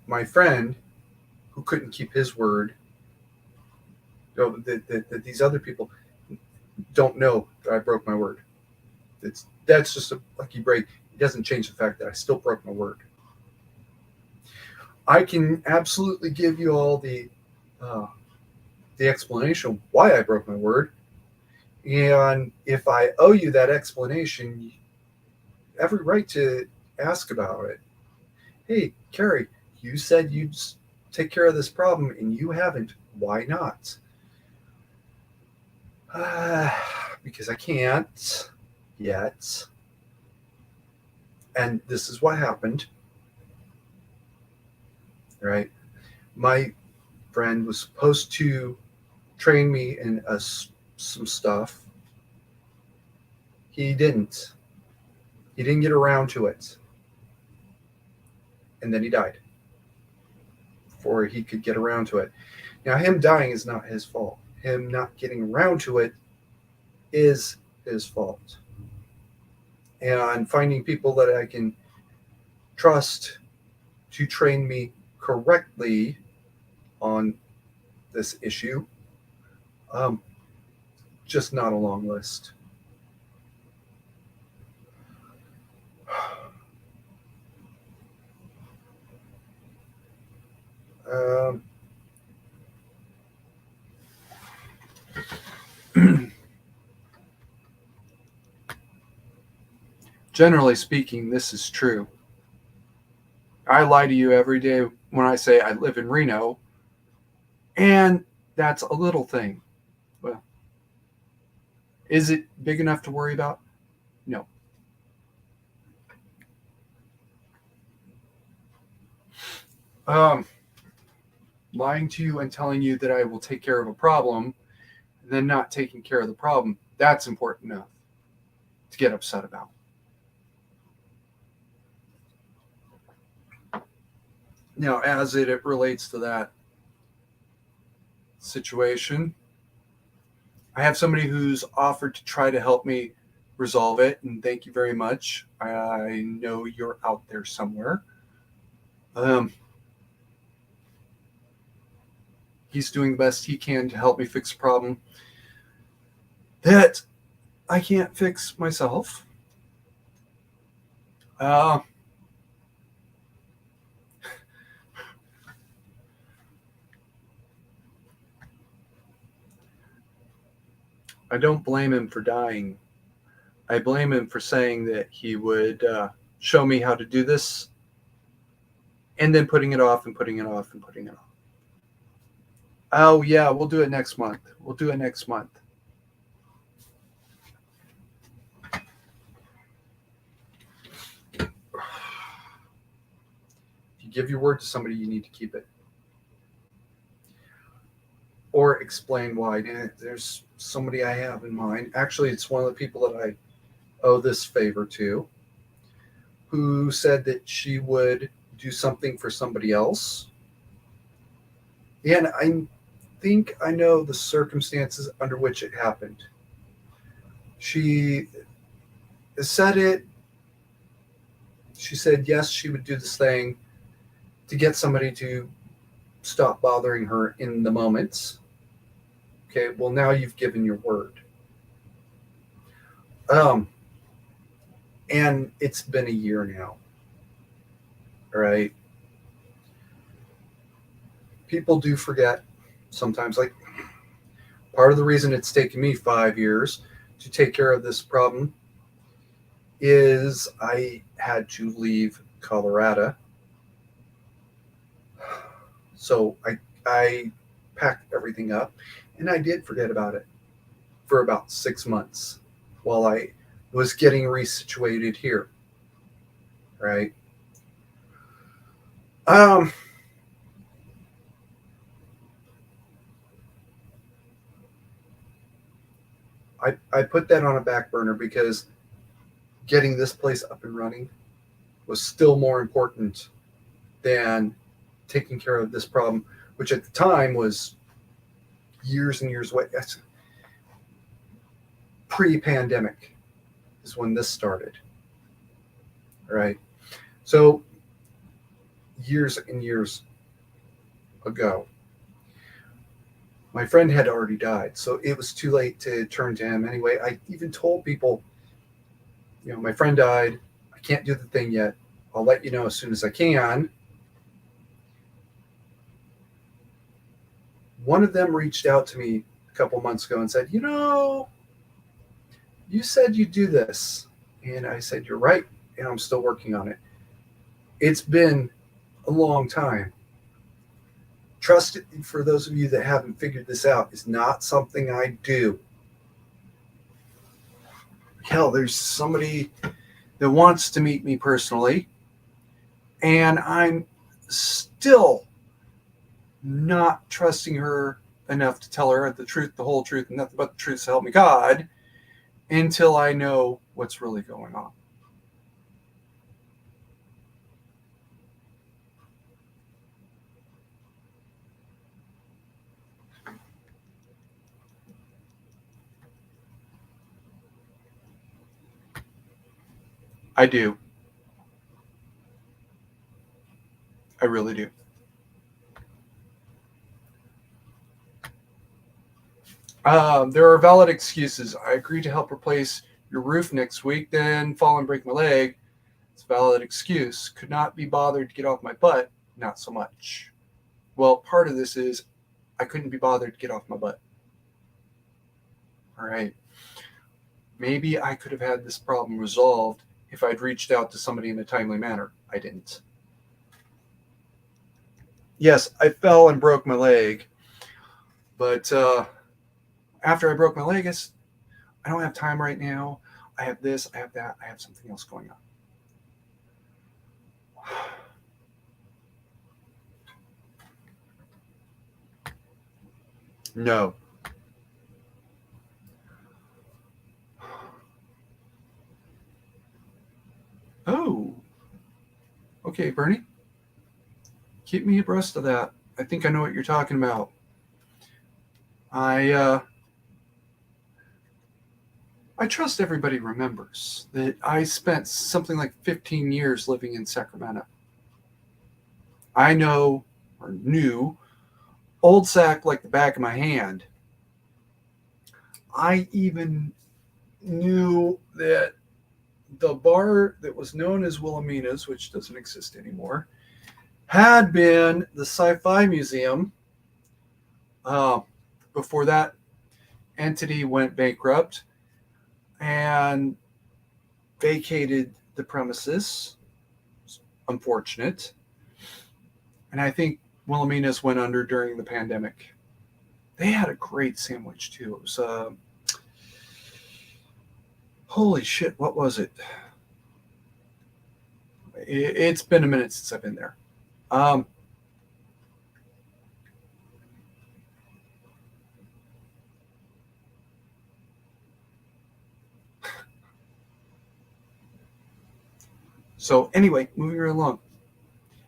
my friend who couldn't keep his word, that these other people don't know that I broke my word. That's just a lucky break. It doesn't change the fact that I still broke my word. I can absolutely give you all the explanation of why I broke my word, and if I owe you that explanation, you have every right to ask about it. Hey, Carrie, you said you'd take care of this problem, and you haven't. Why not? Because I can't yet. And this is what happened. Right? My friend was supposed to train me in some stuff. He didn't. He didn't get around to it. And then he died before he could get around to it. Now, him dying is not his fault. Him not getting around to it is his fault. And finding people that I can trust to train me correctly on this issue, just not a long list. Generally speaking, this is true. I lie to you every day when I say I live in Reno, and that's a little thing. Well, is it big enough to worry about? No. Lying to you and telling you that I will take care of a problem, and then not taking care of the problem, that's important enough to get upset about. Now, as it relates to that situation, I have somebody who's offered to try to help me resolve it, and thank you very much. I know you're out there somewhere. He's doing the best he can to help me fix a problem that I can't fix myself. I don't blame him for dying. I blame him for saying that he would show me how to do this, and then putting it off and putting it off and putting it off. Oh, yeah, we'll do it next month. We'll do it next month. If you give your word to somebody, you need to keep it. Or explain why. There's somebody I have in mind. Actually, it's one of the people that I owe this favor to, who said that she would do something for somebody else. And I think I know the circumstances under which it happened. She said it. She said, yes, she would do this thing to get somebody to stop bothering her in the moments. Okay, well, now you've given your word. And it's been a year now. All right. people do forget sometimes. Like, part of the reason it's taken me 5 years to take care of this problem is I had to leave Colorado. So I packed everything up, and I did forget about it for about 6 months while I was getting resituated here. Right. Um, I put that on a back burner because getting this place up and running was still more important than taking care of this problem, which at the time was years and years away. That's pre-pandemic is when this started. Right. So years and years ago, my friend had already died, so it was too late to turn to him anyway. I even told people, my friend died. I can't do the thing yet. I'll let you know as soon as I can. One of them reached out to me a couple months ago and said, you said you'd do this. And I said, you're right. And I'm still working on it. It's been a long time. Trust, for those of you that haven't figured this out, is not something I do. Hell, there's somebody that wants to meet me personally, and I'm still not trusting her enough to tell her the truth, the whole truth, and nothing but the truth, so help me God, until I know what's really going on. I do. I really do. There are valid excuses. I agree to help replace your roof next week, then fall and break my leg. It's a valid excuse. Could not be bothered to get off my butt. Not so much. Well, part of this is I couldn't be bothered to get off my butt. All right. Maybe I could have had this problem resolved if I'd reached out to somebody in a timely manner. I didn't. Yes, I fell and broke my leg, but after I broke my leg, I don't have time right now. I have this, I have that, I have something else going on. No. Oh. Okay, Bernie. Keep me abreast of that. I think I know what you're talking about. I trust everybody remembers that I spent something like 15 years living in Sacramento. I know, or knew, Old Sac like the back of my hand. I even knew that the bar that was known as Wilhelmina's, which doesn't exist anymore, had been the Sci-Fi Museum before that entity went bankrupt and vacated the premises. It's unfortunate. And I think Wilhelmina's went under during the pandemic. They had a great sandwich too. It was holy shit, what was it? It's been a minute since I've been there. So anyway, moving right along.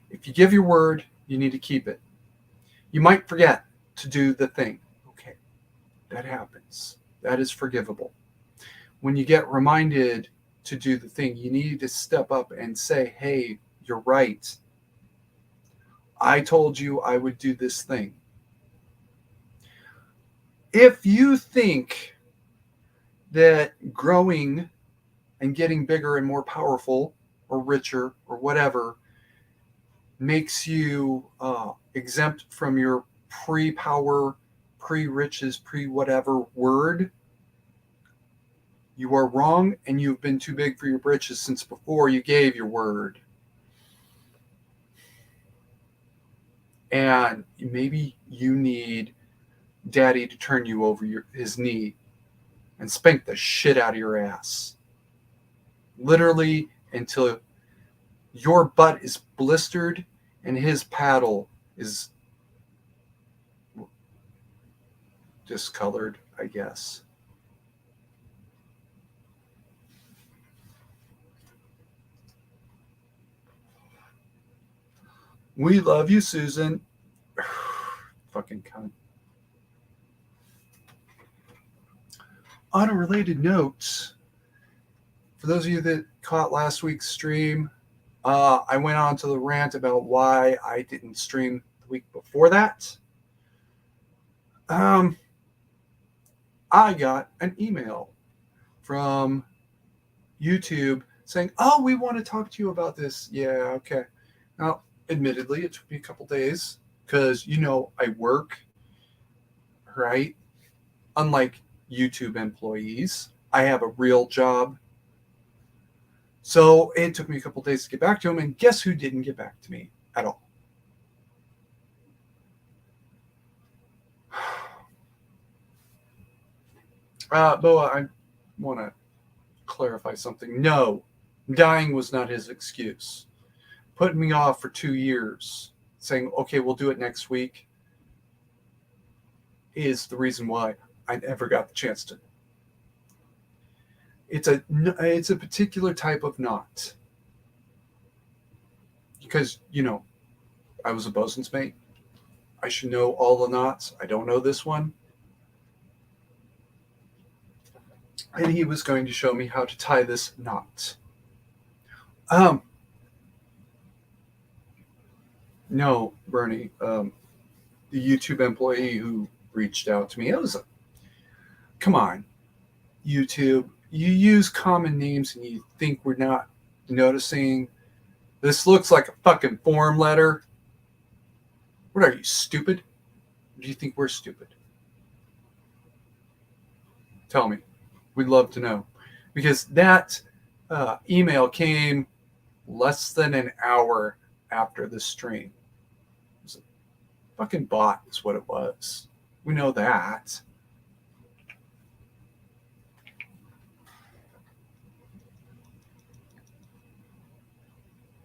If you give your word, you need to keep it. You might forget to do the thing. Okay, that happens. That is forgivable. When you get reminded to do the thing, you need to step up and say, hey, you're right. I told you I would do this thing. If you think that growing and getting bigger and more powerful or richer or whatever makes you exempt from your pre-power, pre-riches, pre-whatever word, you are wrong, and you've been too big for your britches since before you gave your word. And maybe you need daddy to turn you over his knee and spank the shit out of your ass. Literally until your butt is blistered and his paddle is discolored, I guess. We love you, Susan. Fucking cunt. On a related note, for those of you that caught last week's stream, I went on to the rant about why I didn't stream the week before that. I got an email from YouTube saying, "Oh, we want to talk to you about this." Yeah, okay. Now, admittedly, it took me a couple days because, I work, right? Unlike YouTube employees, I have a real job. So it took me a couple days to get back to him, and guess who didn't get back to me at all? Boa, I want to clarify something. No, dying was not his excuse. Putting me off for 2 years, saying, okay, we'll do it next week, is the reason why I never got the chance to. It's a particular type of knot. Because, I was a bosun's mate. I should know all the knots. I don't know this one. And he was going to show me how to tie this knot. No, Bernie, the YouTube employee who reached out to me, come on, YouTube, you use common names and you think we're not noticing? This looks like a fucking form letter. What are you, stupid? Do you think we're stupid? Tell me. We'd love to know. Because that email came less than an hour after the stream. It was a fucking bot is what it was. We know that.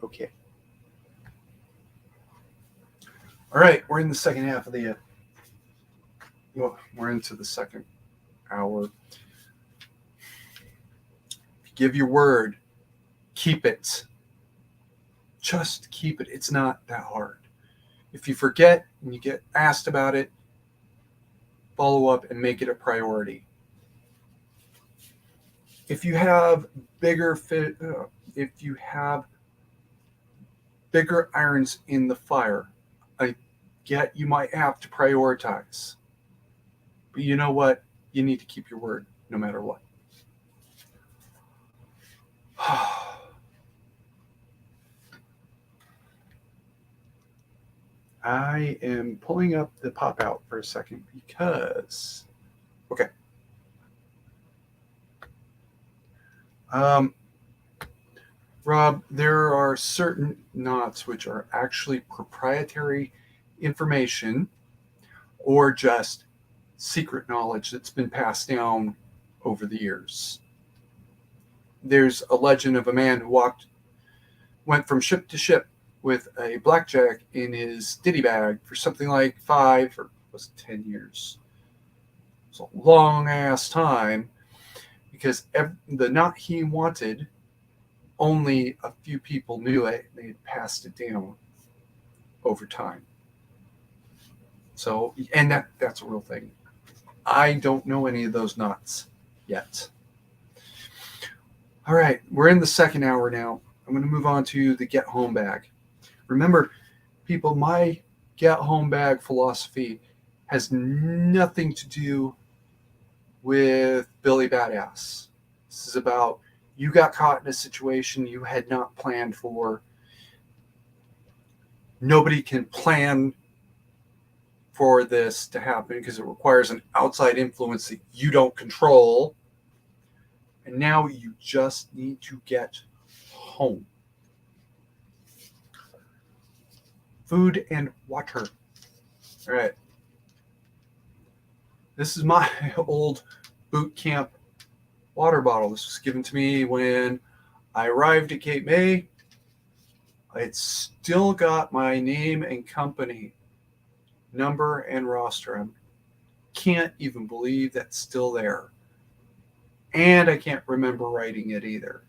Okay. All right, we're in the second half of the we're into the second hour. Give your word. Keep it. Just keep it. It's not that hard. If you forget and you get asked about it, follow up and make it a priority. If you have bigger irons in the fire, I get you might have to prioritize. But you know what? You need to keep your word no matter what. I am pulling up the pop out for a second because, okay. Rob, there are certain knots which are actually proprietary information or just secret knowledge that's been passed down over the years. There's a legend of a man who went from ship to ship with a blackjack in his ditty bag for something like 5 or was it 10 years. It's a long ass time because the knot he wanted, only a few people knew it. They had passed it down over time. So, and that's a real thing. I don't know any of those knots yet. All right, we're in the second hour now. I'm going to move on to the get home bag. Remember, people, my get home bag philosophy has nothing to do with Billy Badass. This is about you got caught in a situation you had not planned for. Nobody can plan for this to happen because it requires an outside influence that you don't control. And now you just need to get home. Food and water. All right. This is my old boot camp water bottle. This was given to me when I arrived at Cape May. It's still got my name and company number and roster. I can't even believe that's still there. And I can't remember writing it either.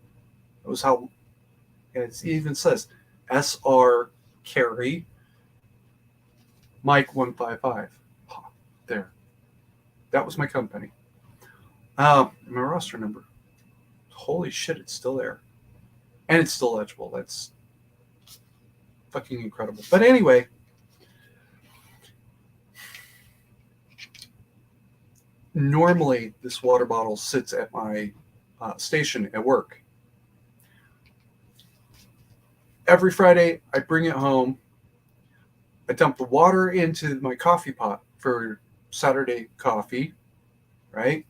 It was how it even says SR Carry Mike 155. There. That was my company. My roster number. Holy shit, it's still there. And it's still legible. That's fucking incredible. But anyway, normally this water bottle sits at my station at work. Every Friday, I bring it home. I dump the water into my coffee pot for Saturday coffee, right?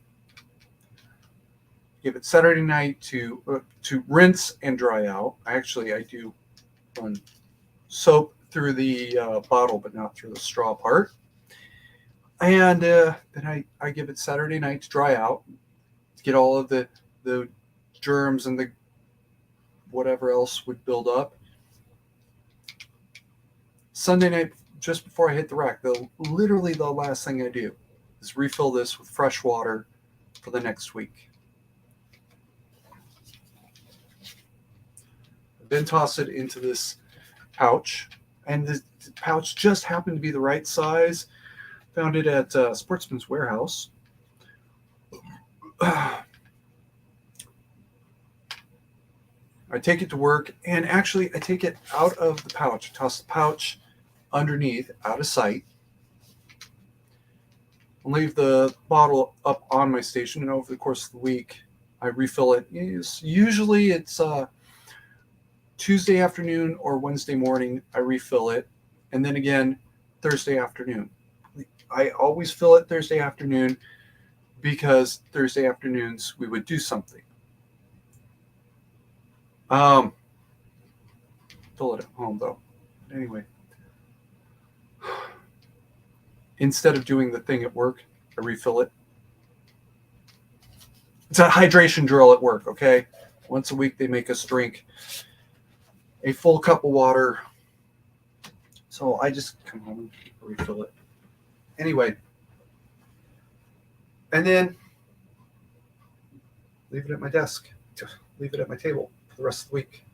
Give it Saturday night to rinse and dry out. I do run soap through the bottle, but not through the straw part. And then I give it Saturday night to dry out, to get all of the germs and the whatever else would build up. Sunday night, just before I hit the rack, literally the last thing I do is refill this with fresh water for the next week. Then toss it into this pouch, and the pouch just happened to be the right size. Found it at Sportsman's Warehouse. I take it to work, and actually I take it out of the pouch. I toss the pouch underneath, out of sight. I'll leave the bottle up on my station, and over the course of the week, I refill it. Usually it's Tuesday afternoon or Wednesday morning, I refill it, and then again Thursday afternoon. I always fill it Thursday afternoon because Thursday afternoons we would do something. Fill it at home though. Anyway, instead of doing the thing at work, I refill it. It's a hydration drill at work, okay? Once a week they make us drink a full cup of water. So I just come home and refill it. Anyway. And then leave it at my desk. Leave it at my table for the rest of the week.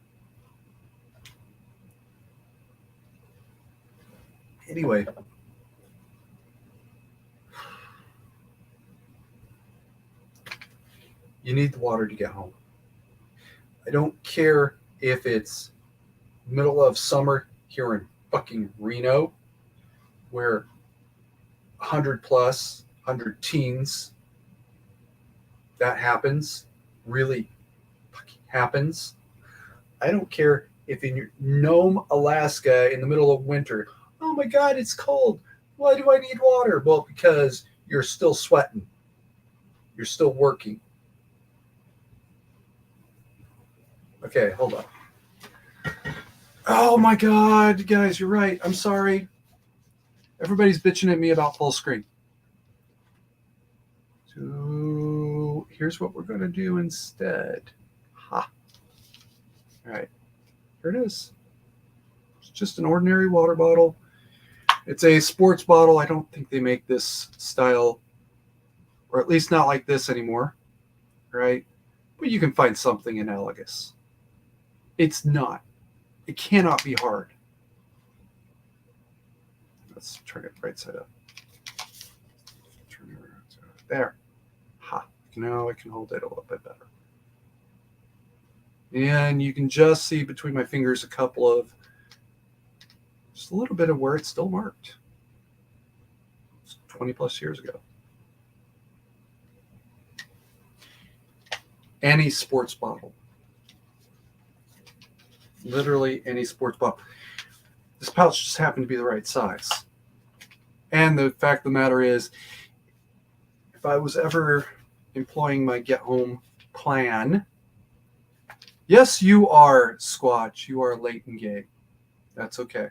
Anyway. You need the water to get home. I don't care if it's middle of summer here in fucking Reno, where 100 plus, 100 teens, that happens, really fucking happens. I don't care if in Nome, Alaska, in the middle of winter, oh my God, it's cold. Why do I need water? Well, because you're still sweating. You're still working. Okay, hold on. Oh my God, guys, you're right. I'm sorry. Everybody's bitching at me about full screen. So here's what we're going to do instead. Ha. All right. Here it is. It's just an ordinary water bottle. It's a sports bottle. I don't think they make this style, or at least not like this anymore. Right? But you can find something analogous. It's not. It cannot be hard. Let's turn it right side up. Turn it around. There. Ha. Now I can hold it a little bit better. And you can just see between my fingers just a little bit of where it's still marked. It's 20 plus years ago. Any sports bottle. Literally any sports bottle. This pouch just happened to be the right size. And the fact of the matter is, if I was ever employing my get home plan, yes, you are, Squatch. You are late and gay. That's okay.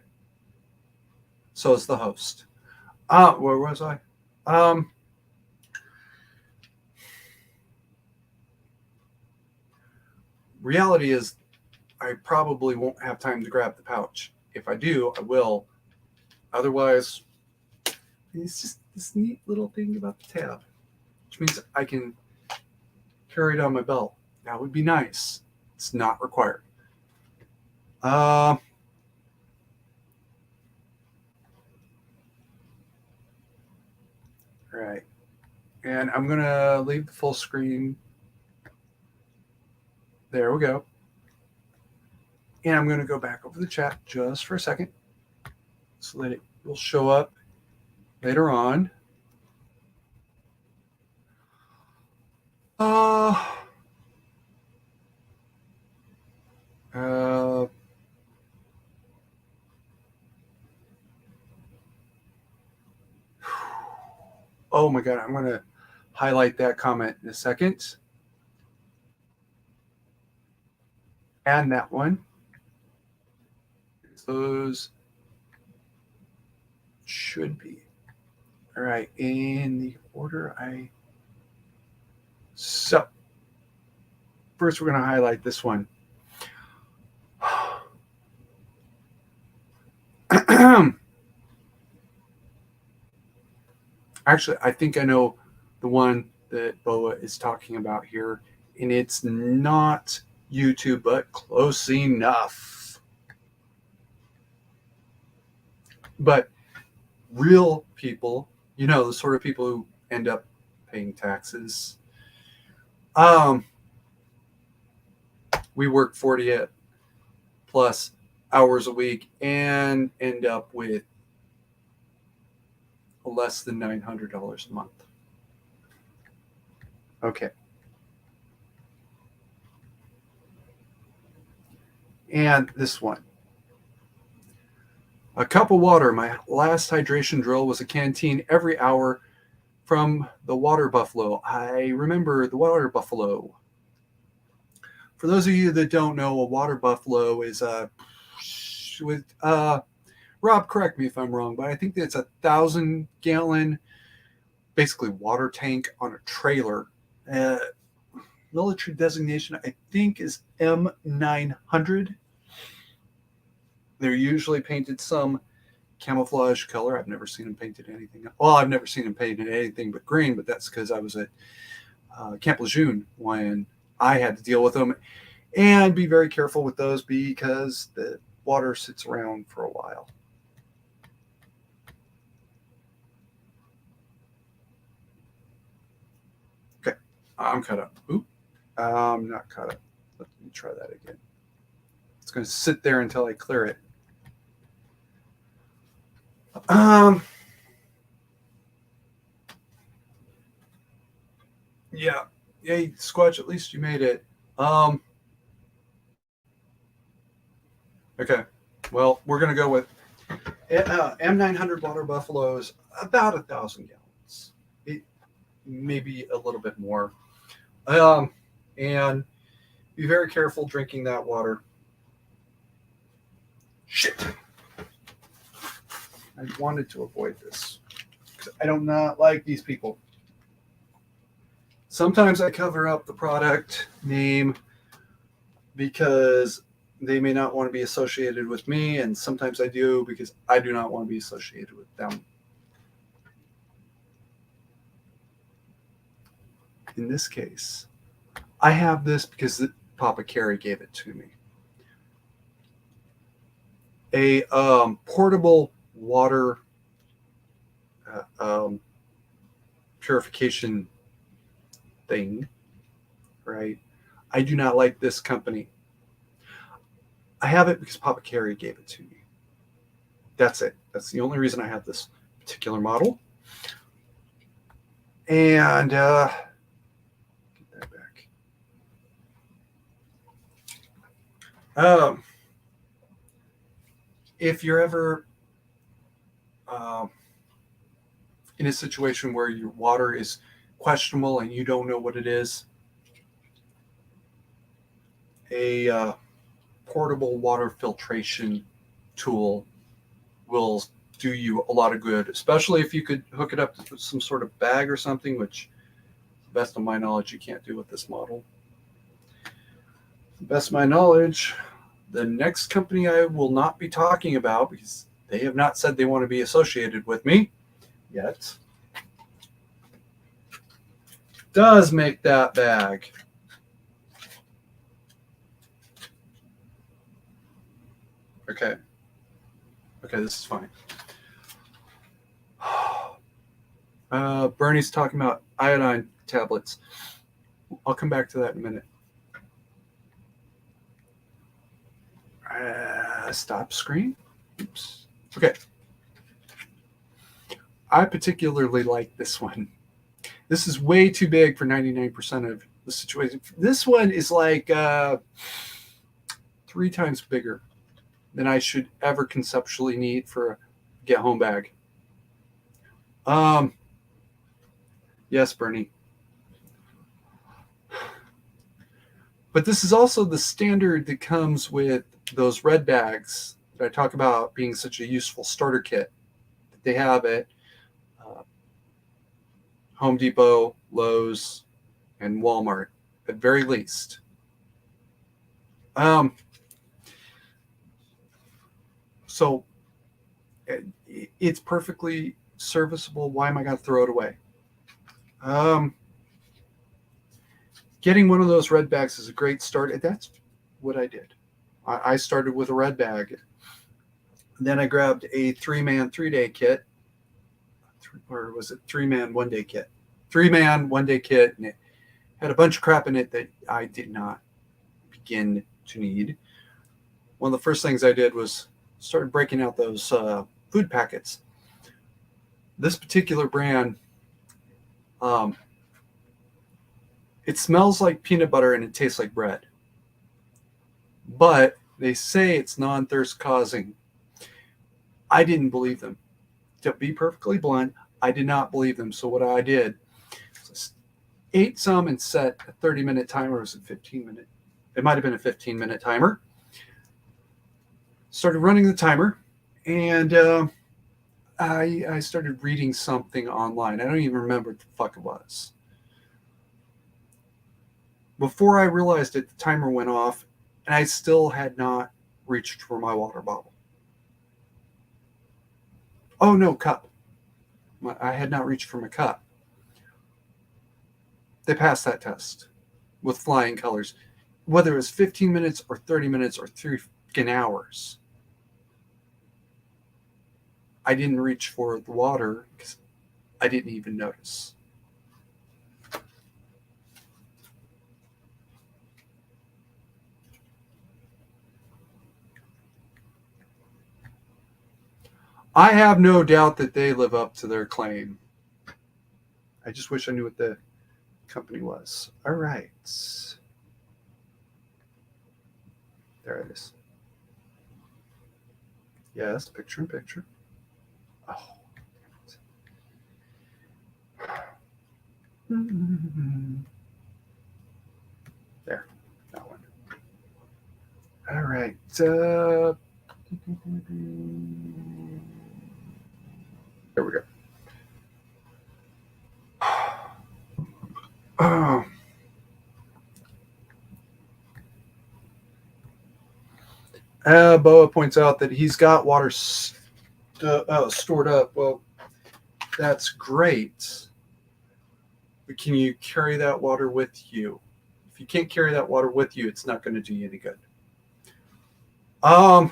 So is the host. Where was I? Reality is, I probably won't have time to grab the pouch. If I do, I will. Otherwise, it's just this neat little thing about the tab, which means I can carry it on my belt. That would be nice. It's not required. Right. And I'm going to leave the full screen. There we go. And I'm going to go back over the chat just for a second so that it will show up later on. Oh my God, I'm going to highlight that comment in a second. And that one. Those should be. All right, in the order So, first we're going to highlight this one. Actually, I think I know the one that Boa is talking about here, and it's not YouTube, but close enough. But real people, the sort of people who end up paying taxes. We work 40 plus hours a week and end up with less than $900 a month. Okay. And this one. A cup of water. My last hydration drill was a canteen every hour from the Water Buffalo. I remember the Water Buffalo. For those of you that don't know, a Water Buffalo is Rob, correct me if I'm wrong, but I think that's 1,000-gallon, basically water tank on a trailer. Military designation, I think, is M900. They're usually painted some camouflage color. I've never seen them painted anything. Well, I've never seen them painted anything but green, but that's because I was at Camp Lejeune when I had to deal with them. And be very careful with those because the water sits around for a while. Okay, I'm caught up. Oop, I'm not caught up. Let me try that again. It's going to sit there until I clear it. Yeah. Yay, Squatch, at least you made it. Okay. Well, we're going to go with M900 Water Buffaloes, about 1,000 gallons. It maybe a little bit more. And be very careful drinking that water. Shit. I wanted to avoid this because I do not like these people. Sometimes I cover up the product name because they may not want to be associated with me, and sometimes I do because I do not want to be associated with them. In this case, I have this because Papa Carrie gave it to me. A portable water purification thing, right? I do not like this company. I have it because Papa Carrie gave it to me. That's it. That's the only reason I have this particular model. And get that back. if you're ever in a situation where your water is questionable and you don't know what it is, a portable water filtration tool will do you a lot of good, especially if you could hook it up to some sort of bag or something, which, to the best of my knowledge, you can't do with this model. To the best of my knowledge, the next company I will not be talking about, because they have not said they want to be associated with me yet, does make that bag. Okay, this is fine. Bernie's talking about iodine tablets. I'll come back to that in a minute. Stop screen. Oops. Okay. I particularly like this one. This is way too big for 99% of the situation. This one is like 3 times bigger than I should ever conceptually need for a get-home bag. Yes, Bernie. But this is also the standard that comes with those red bags that I talk about being such a useful starter kit that they have at Home Depot, Lowe's, and Walmart, at very least. So it's perfectly serviceable. Why am I going to throw it away? Getting one of those red bags is a great start. That's what I did. I started with a red bag. Then I grabbed a 3-man 3-day kit. Or was it 3-man 1-day kit? 3-man 1-day kit. And it had a bunch of crap in it that I did not begin to need. One of the first things I did was started breaking out those food packets. This particular brand, it smells like peanut butter and it tastes like bread. But they say it's non-thirst causing. I didn't believe them. To be perfectly blunt, I did not believe them. So what I did was ate some and set a 30-minute timer. Or was it 15-minute? It might have been a 15-minute timer. Started running the timer, and I started reading something online. I don't even remember what the fuck it was. Before I realized it, the timer went off, and I still had not reached for my water bottle. Oh, no, cup. I had not reached for my cup. They passed that test with flying colors. Whether it was 15 minutes or 30 minutes or 3 fucking hours, I didn't reach for the water because I didn't even notice. I have no doubt that they live up to their claim. I just wish I knew what the company was. All right. There it is. Yes, picture in picture. Oh. There, that one. All right. There we go. Boa points out that he's got water stored up. Well, that's great. But can you carry that water with you? If you can't carry that water with you, it's not going to do you any good. All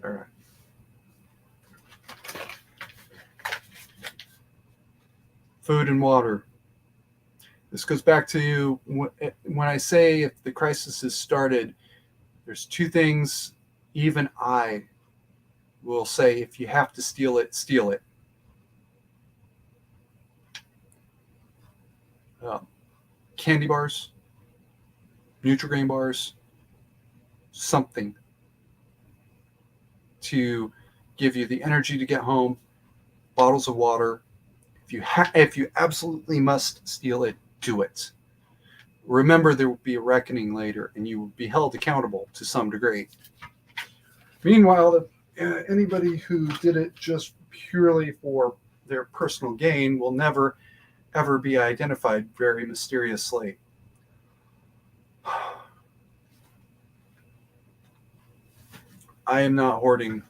right. Food and water. This goes back to when I say if the crisis has started, there's 2 things even I will say: if you have to steal it, steal it. Candy bars Nutri-Grain bars, something to give you the energy to get home, bottles of water. If you absolutely must steal it, do it. Remember, there will be a reckoning later, and you will be held accountable to some degree. Meanwhile, anybody who did it just purely for their personal gain will never, ever be identified very mysteriously. I am not hoarding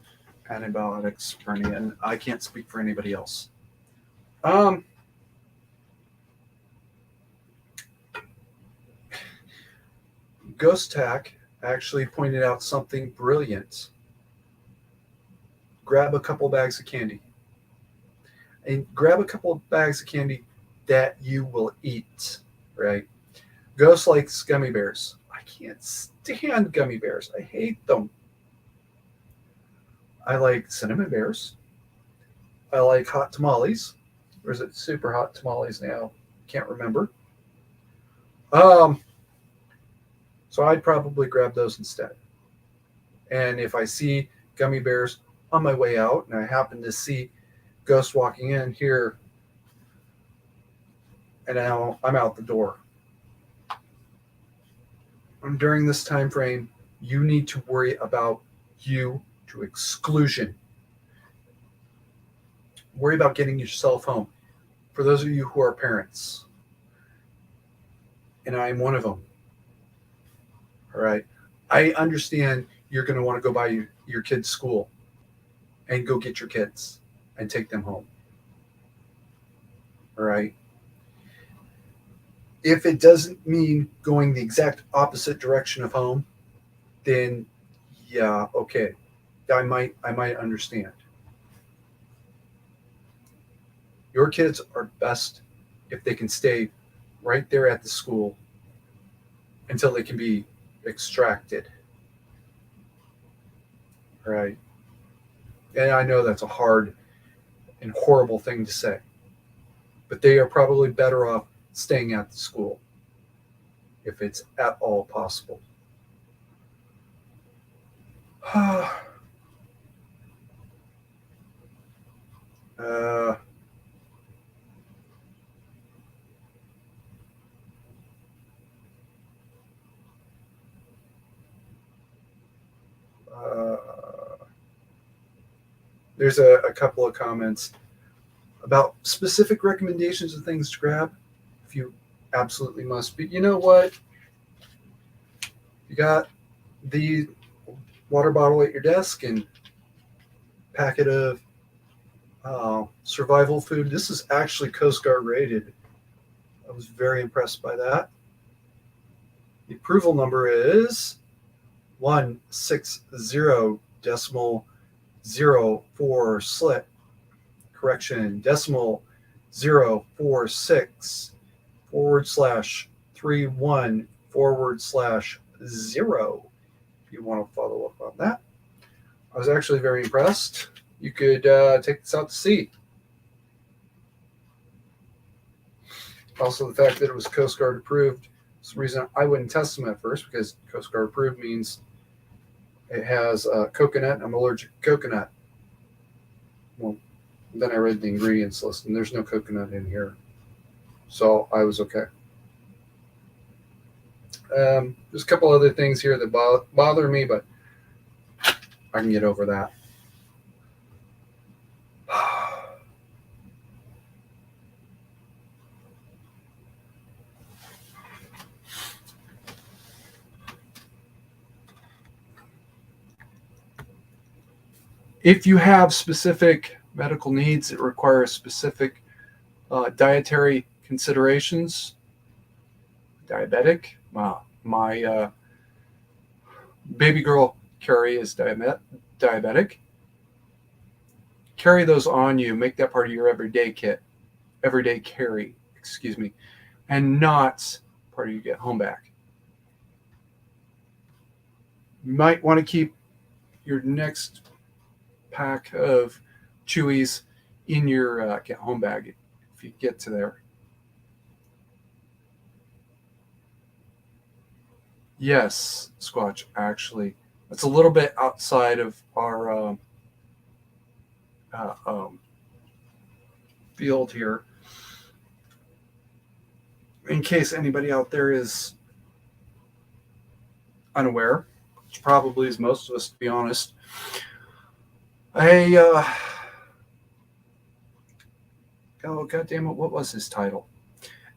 antibiotics for any, and I can't speak for anybody else. Ghost Tack actually pointed out something brilliant. Grab a couple bags of candy. And grab a couple of bags of candy that you will eat, right? Ghost likes gummy bears. I can't stand gummy bears. I hate them. I like cinnamon bears. I like hot tamales. Or is it super hot tamales now? Can't remember. So I'd probably grab those instead. And if I see gummy bears on my way out and I happen to see Ghost walking in here, and now I'm out the door. And during this time frame, you need to worry about you to exclusion. Worry about getting yourself home. For those of you who are parents, and I am one of them, all right, I understand you're going to want to go by your kid's school and go get your kids and take them home. All right. If it doesn't mean going the exact opposite direction of home, then yeah, okay. I might understand. Your kids are best if they can stay right there at the school until they can be extracted. Right? And I know that's a hard and horrible thing to say, but they are probably better off staying at the school if it's at all possible. There's a couple of comments about specific recommendations of things to grab if you absolutely must. But you know what? You got the water bottle at your desk and packet of survival food. This is actually Coast Guard rated. I was very impressed by that. The approval number is 160.04 slit. Correction, decimal 046/31/0. If you want to follow up on that. I was actually very impressed. You could take this out to sea. Also, the fact that it was Coast Guard approved. Some reason I wouldn't test them at first because Coast Guard approved means it has coconut. I'm allergic to coconut. Well, then I read the ingredients list and there's no coconut in here. So I was okay. There's a couple other things here that bother me, but I can get over that. If you have specific medical needs that require specific dietary considerations, diabetic, my baby girl Carrie is diabetic. Carry those on you. Make that part of your everyday carry, and not part of your get home bag. You might want to keep your next pack of Chewies in your get home bag if you get to there. Yes, Squatch, actually. It's a little bit outside of our uh, um, field here. In case anybody out there is unaware, which probably is most of us, to be honest, oh, God damn it, what was his title?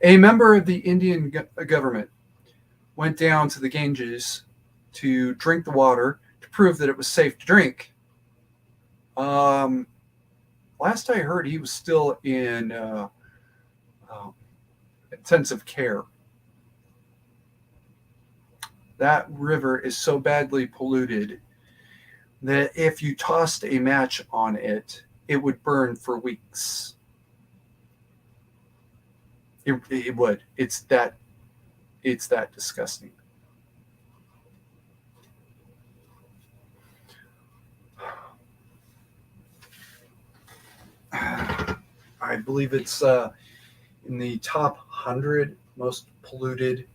A member of the Indian government went down to the Ganges to drink the water to prove that it was safe to drink. Last I heard, he was still in intensive care. That river is so badly polluted that if you tossed a match on it, it would burn for weeks. It would. It's that disgusting. I believe it's in the top 100 most polluted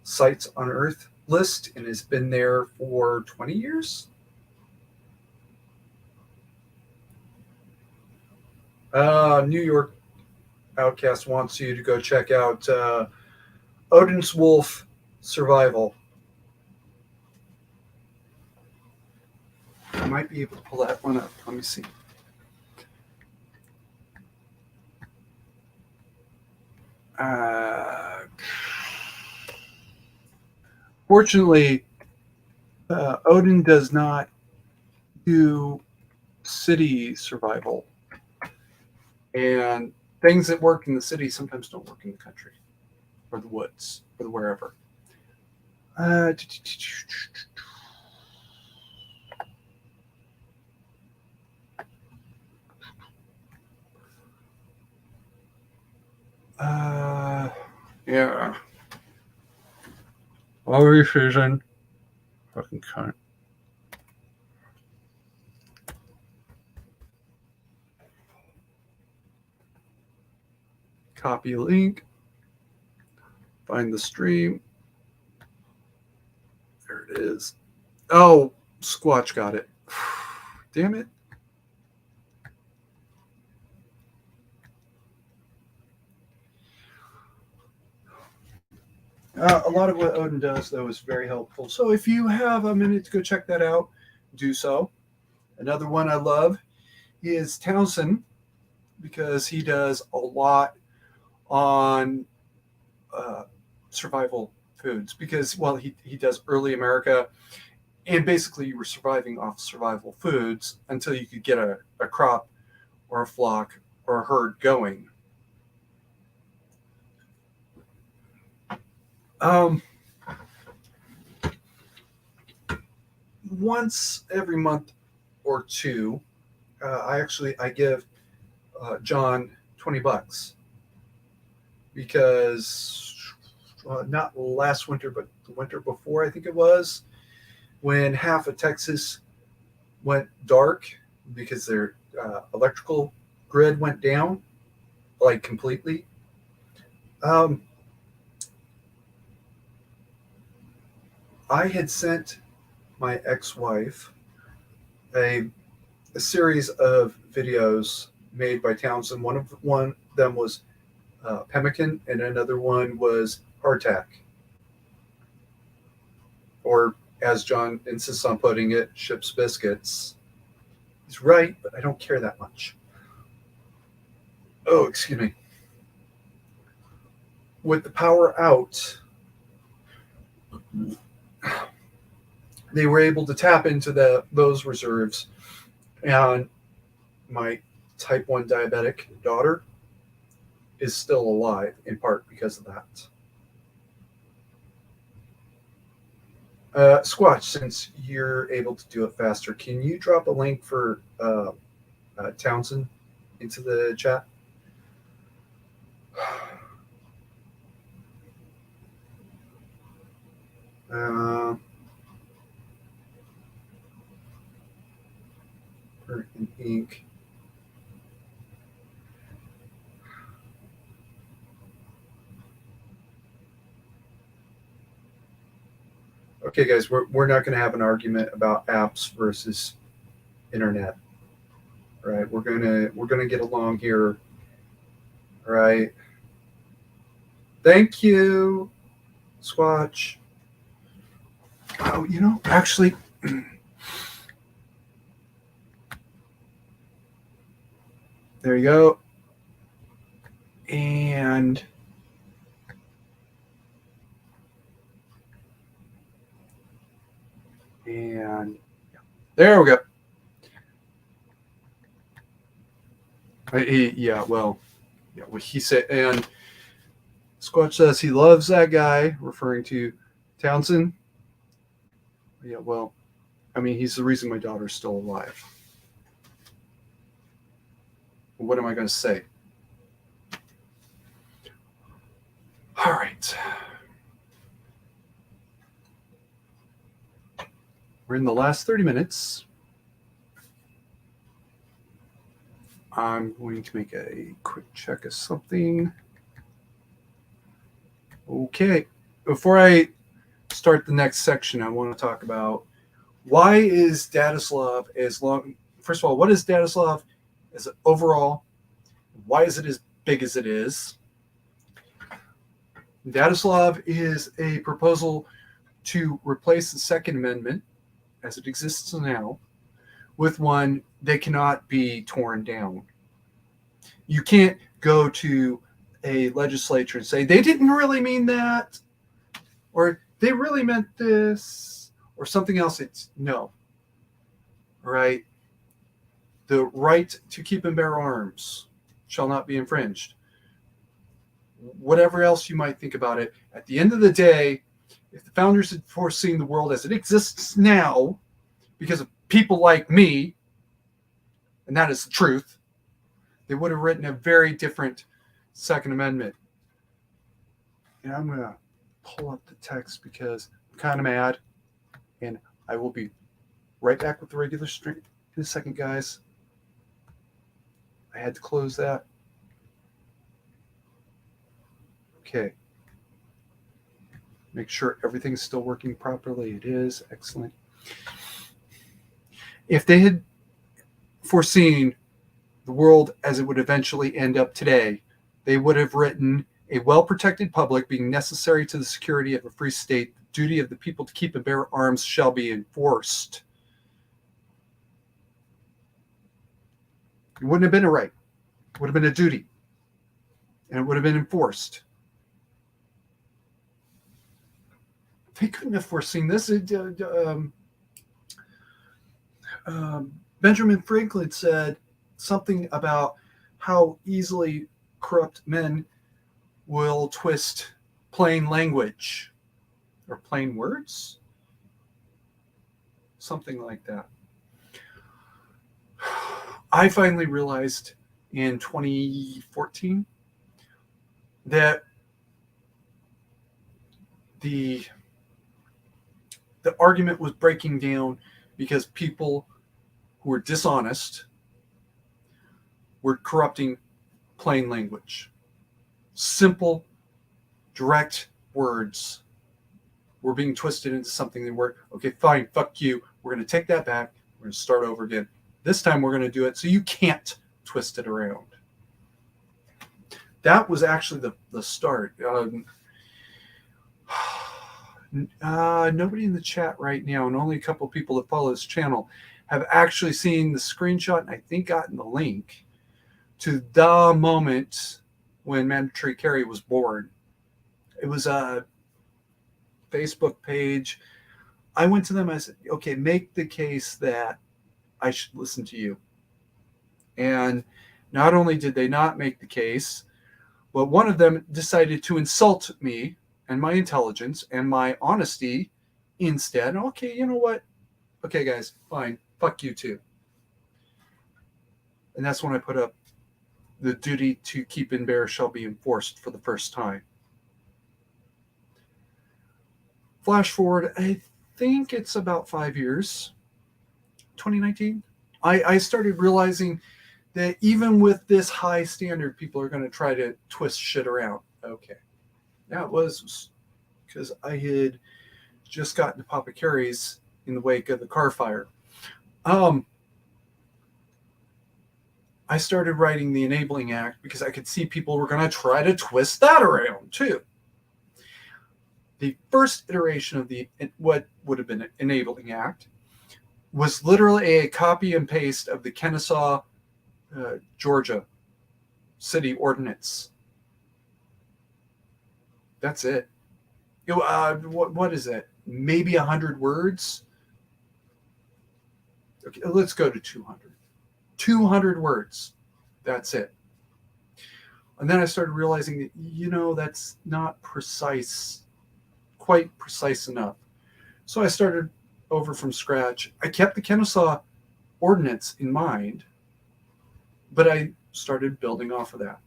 sites on Earth list and has been there for 20 years. New York Outcast wants you to go check out Odin's Wolf Survival. I might be able to pull that one up. Let me see. Fortunately, Odin does not do city survival, and things that work in the city sometimes don't work in the country or the woods or the wherever. Yeah. Always season. Fucking cunt. Copy link. Find the stream. There it is. Oh, Squatch got it. Damn it. A lot of what Odin does, though, is very helpful. So if you have a minute to go check that out, do so. Another one I love is Townsend, because he does a lot on survival foods. Because, well, he does early America, and basically you were surviving off survival foods until you could get a crop or a flock or a herd going. Once every month or two, I give John $20 because not last winter, but the winter before, I think it was, when half of Texas went dark because their electrical grid went down, like completely. I had sent my ex-wife a series of videos made by Townsend. One of them was pemmican, and another one was hardtack, or as John insists on putting it, ship's biscuits. He's right, but I don't care that much. Oh, excuse me. With the power out, they were able to tap into those reserves, and my type 1 diabetic daughter is still alive, in part because of that. Squatch, since you're able to do it faster, can you drop a link for Townsend into the chat? In ink. Okay, guys, we're not going to have an argument about apps versus internet. All right, we're gonna get along here. All right. Thank you, Squatch. Oh, actually, there you go. And there we go. Well, what he said. And Squatch says he loves that guy, referring to Townsend. Yeah, well, I mean, he's the reason my daughter's still alive. What am I going to say? All right. We're in the last 30 minutes. I'm going to make a quick check of something. Okay. Before I start the next section, I want to talk about why is Daetslov as long. First of all, what is Daetslov as overall? Why is it as big as it is? Daetslov is a proposal to replace the Second Amendment as it exists now with one that cannot be torn down. You can't go to a legislature and say, they didn't really mean that, or they really meant this, or something else. It's no. Right? The right to keep and bear arms shall not be infringed. Whatever else you might think about it, at the end of the day, if the founders had foreseen the world as it exists now, because of people like me, and that is the truth, they would have written a very different Second Amendment. And I'm going to pull up the text because I'm kind of mad. And I will be right back with the regular stream in a second, guys. I had to close that. Okay. Make sure everything's still working properly. It is. Excellent. If they had foreseen the world as it would eventually end up today, they would have written a well-protected public being necessary to the security of a free state. The duty of the people to keep and bear arms shall be enforced. It wouldn't have been a right. It would have been a duty. And it would have been enforced. They couldn't have foreseen this. Benjamin Franklin said something about how easily corrupt men will twist plain language or plain words. Something like that. I finally realized in 2014 that the argument was breaking down because people who were dishonest were corrupting plain language. Simple, direct words were being twisted into something they weren't. Okay, fine, fuck you. We're going to take that back. We're going to start over again. This time we're going to do it so you can't twist it around. That was actually the start. Nobody in the chat right now, and only a couple people that follow this channel, have actually seen the screenshot and I think gotten the link to the moment when mandatory carry was born. It was a Facebook page. I went to them. I said, okay, make the case that I should listen to you. And not only did they not make the case, but one of them decided to insult me and my intelligence and my honesty instead. Okay, you know what? Okay, guys, fine. Fuck you too. And that's when I put up the duty to keep and bear shall be enforced for the first time. Flash forward, I think it's about 5 years, 2019. I started realizing that even with this high standard, people are going to try to twist shit around. Okay. Now it was because I had just got into Papa Carey's in the wake of the car fire. I started writing the Enabling Act because I could see people were going to try to twist that around too. The first iteration of what would have been an Enabling Act was literally a copy and paste of the Kennesaw, Georgia city ordinance. That's it. What is it? Maybe 100 words? Okay, let's go to 200. 200 words. That's it. And then I started realizing that, that's not quite precise enough. So I started over from scratch. I kept the Kennesaw ordinance in mind, but I started building off of that.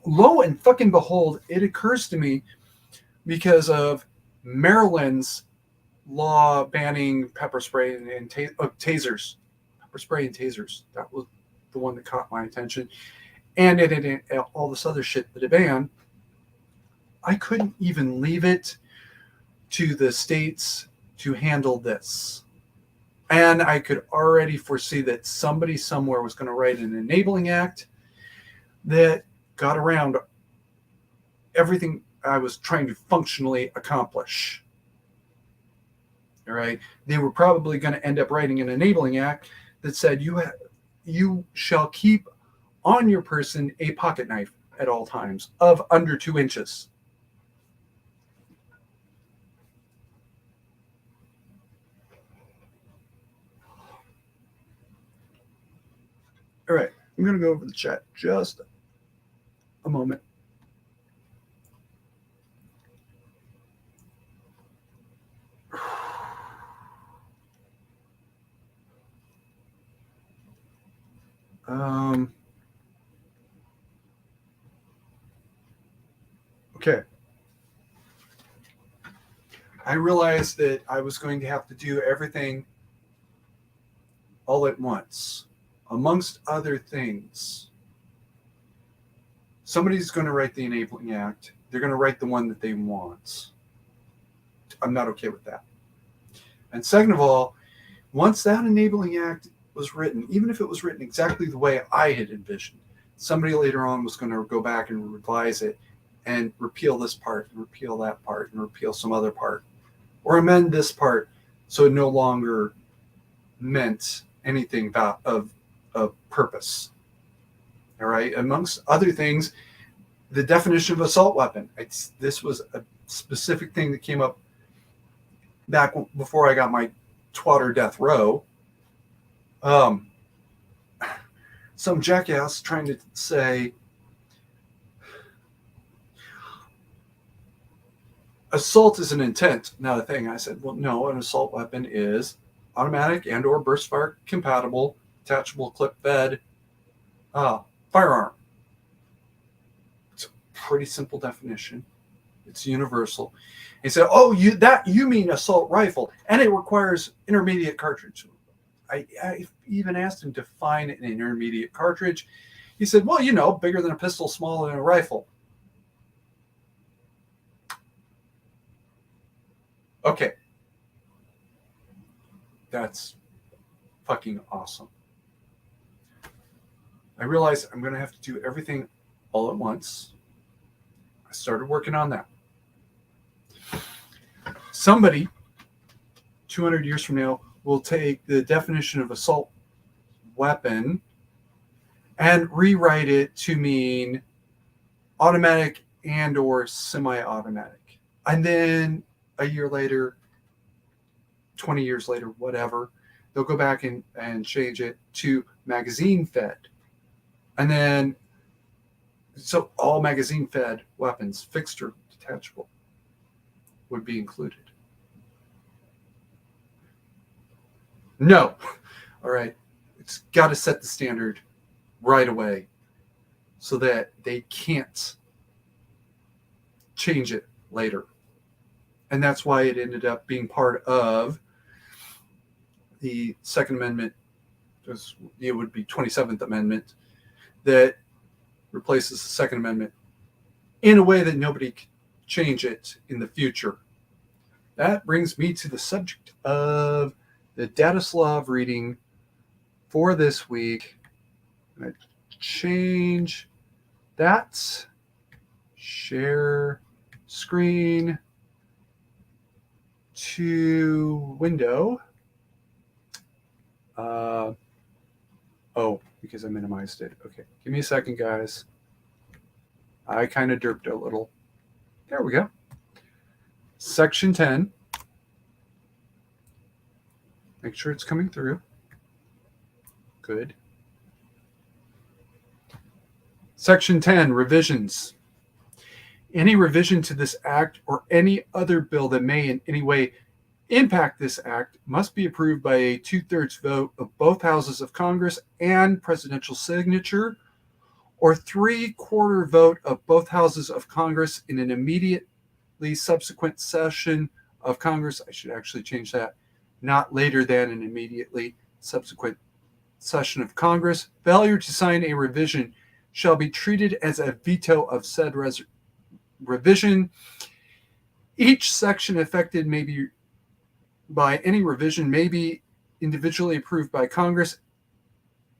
Lo and fucking behold, it occurs to me because of Maryland's law banning pepper spray and tasers. Pepper spray and tasers. That was the one that caught my attention. And all this other shit that it banned. I couldn't even leave it to the states to handle this. And I could already foresee that somebody somewhere was going to write an Enabling Act that got around everything I was trying to functionally accomplish. All right. They were probably going to end up writing an Enabling Act that said you shall keep on your person a pocket knife at all times of under 2 inches. All right, I'm going to go over the chat just a moment. Okay. I realized that I was going to have to do everything all at once. Amongst other things, somebody's going to write the Enabling Act. They're going to write the one that they want. I'm not okay with that. And second of all, once that Enabling Act was written, even if it was written exactly the way I had envisioned, somebody later on was going to go back and revise it and repeal this part and repeal that part and repeal some other part or amend this part so it no longer meant anything of purpose. All right. Amongst other things, the definition of assault weapon. This was a specific thing that came up back before I got my twatter death row. Some jackass trying to say assault is an intent, not a thing. I said, well, no, an assault weapon is automatic and or burst fire compatible, detachable clip fed firearm. It's a pretty simple definition. It's universal. He said, oh, you mean assault rifle, and it requires intermediate cartridge. I even asked him to define an intermediate cartridge. He said, well, bigger than a pistol, smaller than a rifle. Okay. That's fucking awesome. I realized I'm going to have to do everything all at once. I started working on that. Somebody 200 years from now will take the definition of assault weapon and rewrite it to mean automatic and or semi-automatic. And then a year later, 20 years later, whatever, they'll go back and change it to magazine fed. And then, so all magazine fed weapons, fixed or detachable, would be included. No. All right. It's got to set the standard right away so that they can't change it later. And that's why it ended up being part of the Second Amendment. It would be 27th Amendment that replaces the Second Amendment in a way that nobody can change it in the future that brings me to the subject of the Daetslov reading for this week. I'm going to change that. Share screen to window. Because I minimized it. Okay, give me a second, guys. I kind of derped a little. There we go. Section 10. Make sure it's coming through. Good. Section 10, revisions. Any revision to this act or any other bill that may in any way impact this act must be approved by a 2/3 vote of both houses of Congress and presidential signature, or 3/4 vote of both houses of Congress in an immediately subsequent session of Congress. I should actually change that. Not later than an immediately subsequent session of Congress. Failure to sign a revision shall be treated as a veto of said revision. Each section affected may be by any revision may be individually approved by Congress,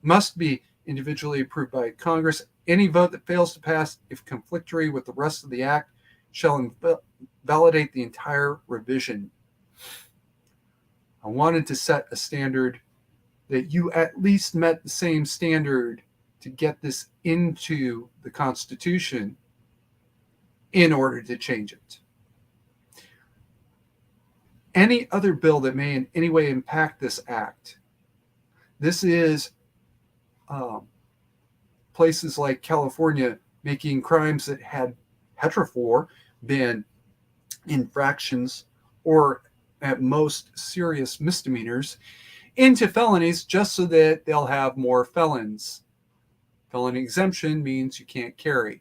must be individually approved by Congress. Any vote that fails to pass, if conflictory with the rest of the act, shall invalidate the entire revision. I wanted to set a standard that you at least met the same standard to get this into the Constitution in order to change it. Any other bill that may in any way impact this act. This is places like California making crimes that had heretofore been infractions or at most serious misdemeanors into felonies just so that they'll have more felons. Felony exemption means you can't carry.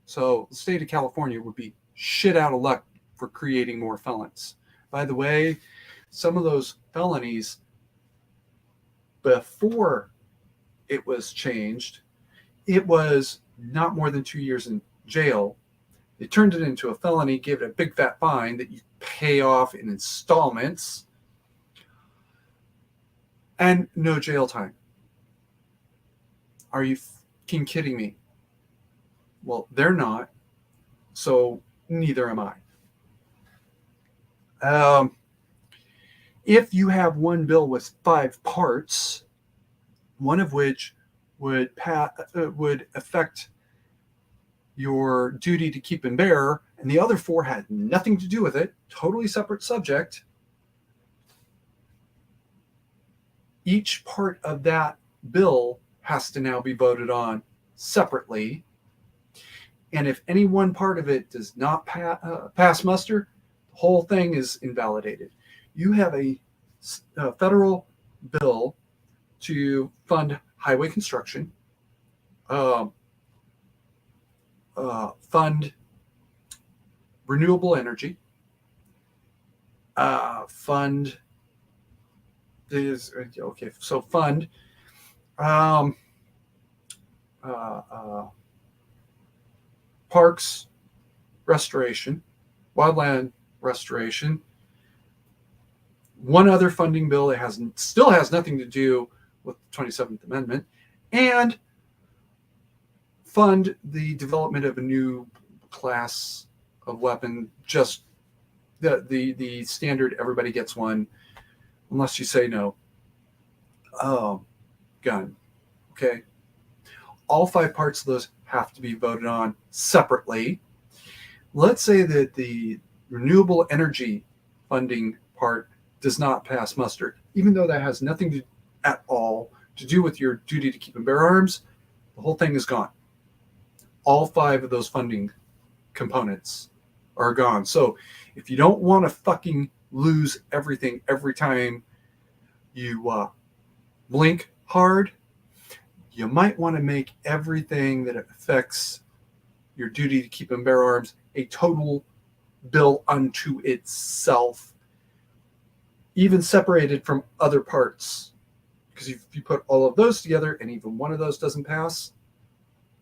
So the state of California would be shit out of luck for creating more felons. By the way, some of those felonies, before it was changed, it was not more than 2 years in jail. They turned it into a felony, gave it a big fat fine that you pay off in installments, and no jail time. Are you fucking kidding me? Well, they're not, so neither am I. If you have one bill with 5 parts, one of which would affect your duty to keep and bear, and the other 4 had nothing to do with it, totally separate subject, each part of that bill has to now be voted on separately. And if any one part of it does not pass muster, the whole thing is invalidated. You have a federal bill to fund highway construction, fund renewable energy, fund parks restoration, wildland restoration. One other funding bill that still has nothing to do with the 27th Amendment, and fund the development of a new class of weapon, just the standard everybody gets one unless you say no. Gun. Okay. All 5 parts of those have to be voted on separately. Let's say that the renewable energy funding part does not pass muster, even though that has nothing at all to do with your duty to keep and bear arms. The whole thing is gone. All 5 of those funding components are gone. So if you don't want to fucking lose everything every time you blink hard, you might want to make everything that affects your duty to keep and bear arms a total bill unto itself, even separated from other parts. Because if you put all of those together and even one of those doesn't pass,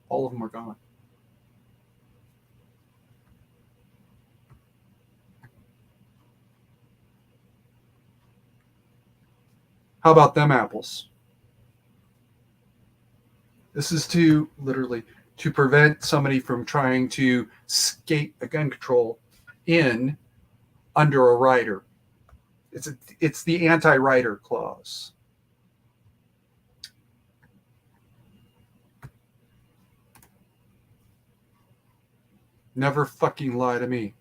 all of them are gone. How about them apples? This is to literally to prevent somebody from trying to skate a gun control in under a rider. It's the anti-rider clause. Never fucking lie to me.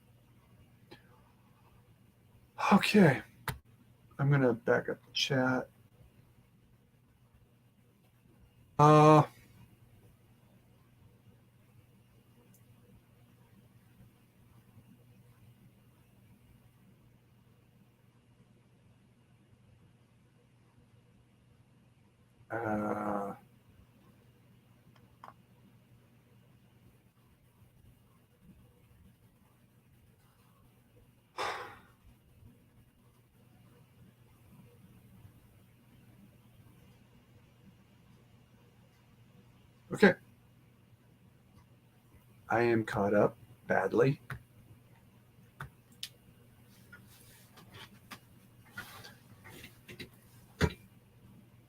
Okay. I'm going to back up the chat. Okay. I am caught up badly.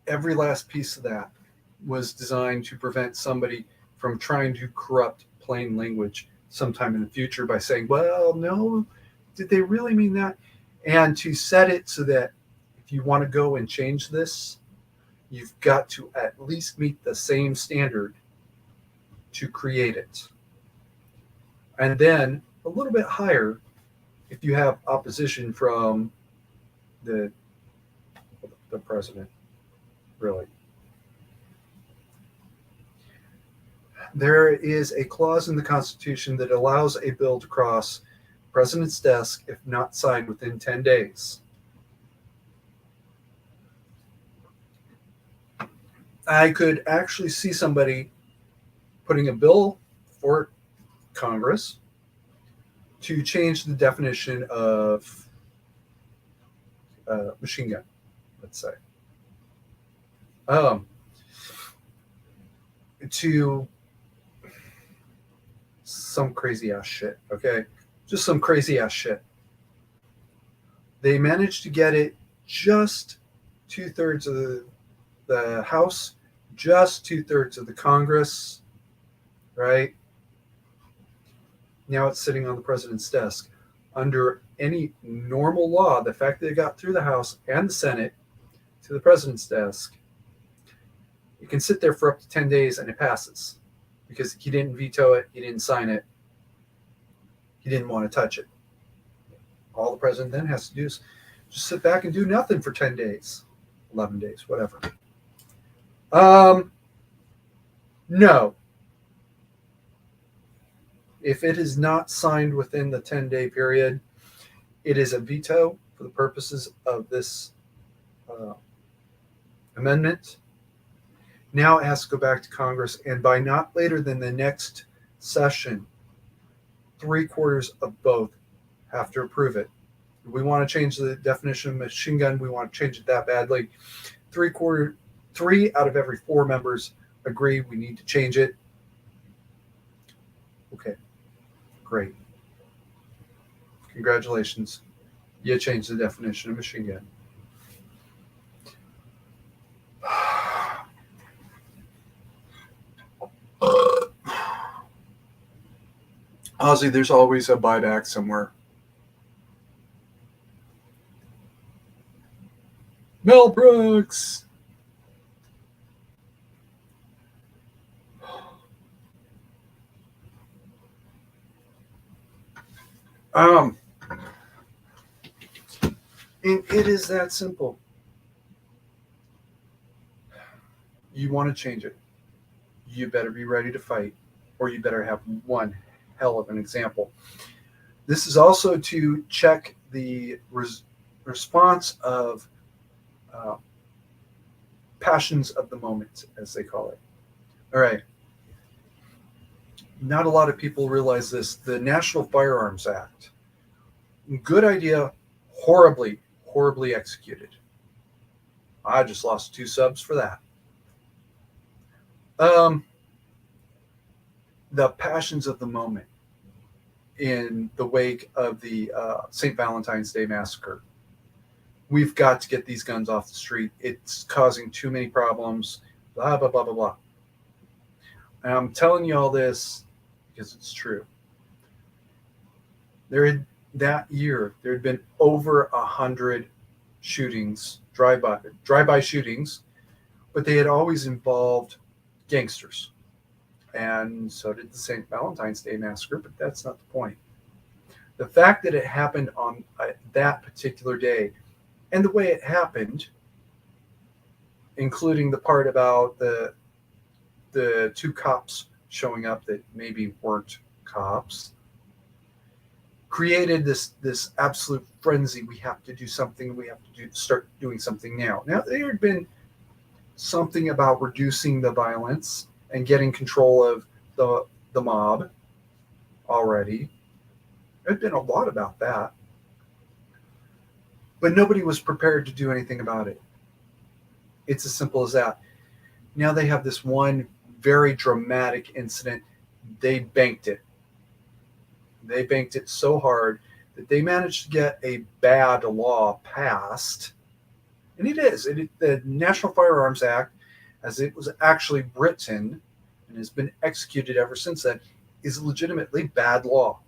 Every last piece of that was designed to prevent somebody from trying to corrupt plain language sometime in the future by saying, well, no, did they really mean that? And to set it so that if you want to go and change this, you've got to at least meet the same standard to create it. And then a little bit higher if you have opposition from the president, really. There is a clause in the Constitution that allows a bill to cross the president's desk if not signed within 10 days. I could actually see somebody putting a bill for Congress to change the definition of machine gun, let's say, to some crazy ass shit. Okay, just some crazy ass shit. They managed to get it just 2/3 of the House, just 2/3 of the Congress, right? Now it's sitting on the president's desk. Under any normal law, the fact that it got through the House and the Senate to the president's desk, it can sit there for up to 10 days and it passes because he didn't veto it, he didn't sign it, he didn't want to touch it. All the president then has to do is just sit back and do nothing for 10 days, 11 days, whatever. No. If it is not signed within the 10-day period, it is a veto for the purposes of this amendment. Now it has to go back to Congress, and by not later than the next session, 3/4 of both have to approve it. If we want to change the definition of machine gun, we want to change it that badly. 3 out of every 4 members agree we need to change it. Okay, great. Congratulations. You changed the definition of machine gun. Ozzy, there's always a buyback somewhere. Mel Brooks. And it is that simple. You want to change it, you better be ready to fight, or you better have one hell of an example. This is also to check the response of passions of the moment, as they call it. All right. Not a lot of people realize this. The National Firearms Act, good idea, horribly executed. I just lost 2 subs for that. The passions of the moment in the wake of the St. Valentine's Day massacre. We've got to get these guns off the street. It's causing too many problems. Blah, blah, blah, blah, blah. And I'm telling you all this because it's true. That year, there had been over 100 shootings, drive-by shootings, but they had always involved gangsters. And so did the St. Valentine's Day massacre, but that's not the point. The fact that it happened on that particular day, and the way it happened, including the part about the two cops showing up that maybe weren't cops, created this absolute frenzy. We have to do something. We have to start doing something now. Now, there had been something about reducing the violence and getting control of the mob already. There'd been a lot about that. But nobody was prepared to do anything about it. It's as simple as that. Now they have this one very dramatic incident. They banked it. They banked it so hard that they managed to get a bad law passed. And it is. The National Firearms Act, as it was actually written and has been executed ever since then, is legitimately bad law.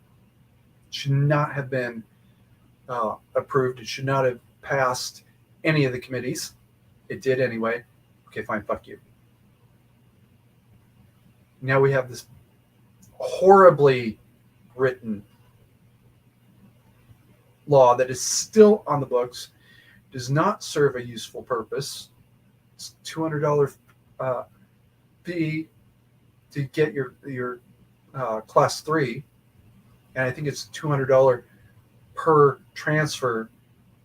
It should not have been approved. It should not have passed any of the committees. It did anyway. Okay, fine, fuck you. Now we have this horribly written law that is still on the books, does not serve a useful purpose. It's $200 fee to get your class 3, and I think it's $200 per transfer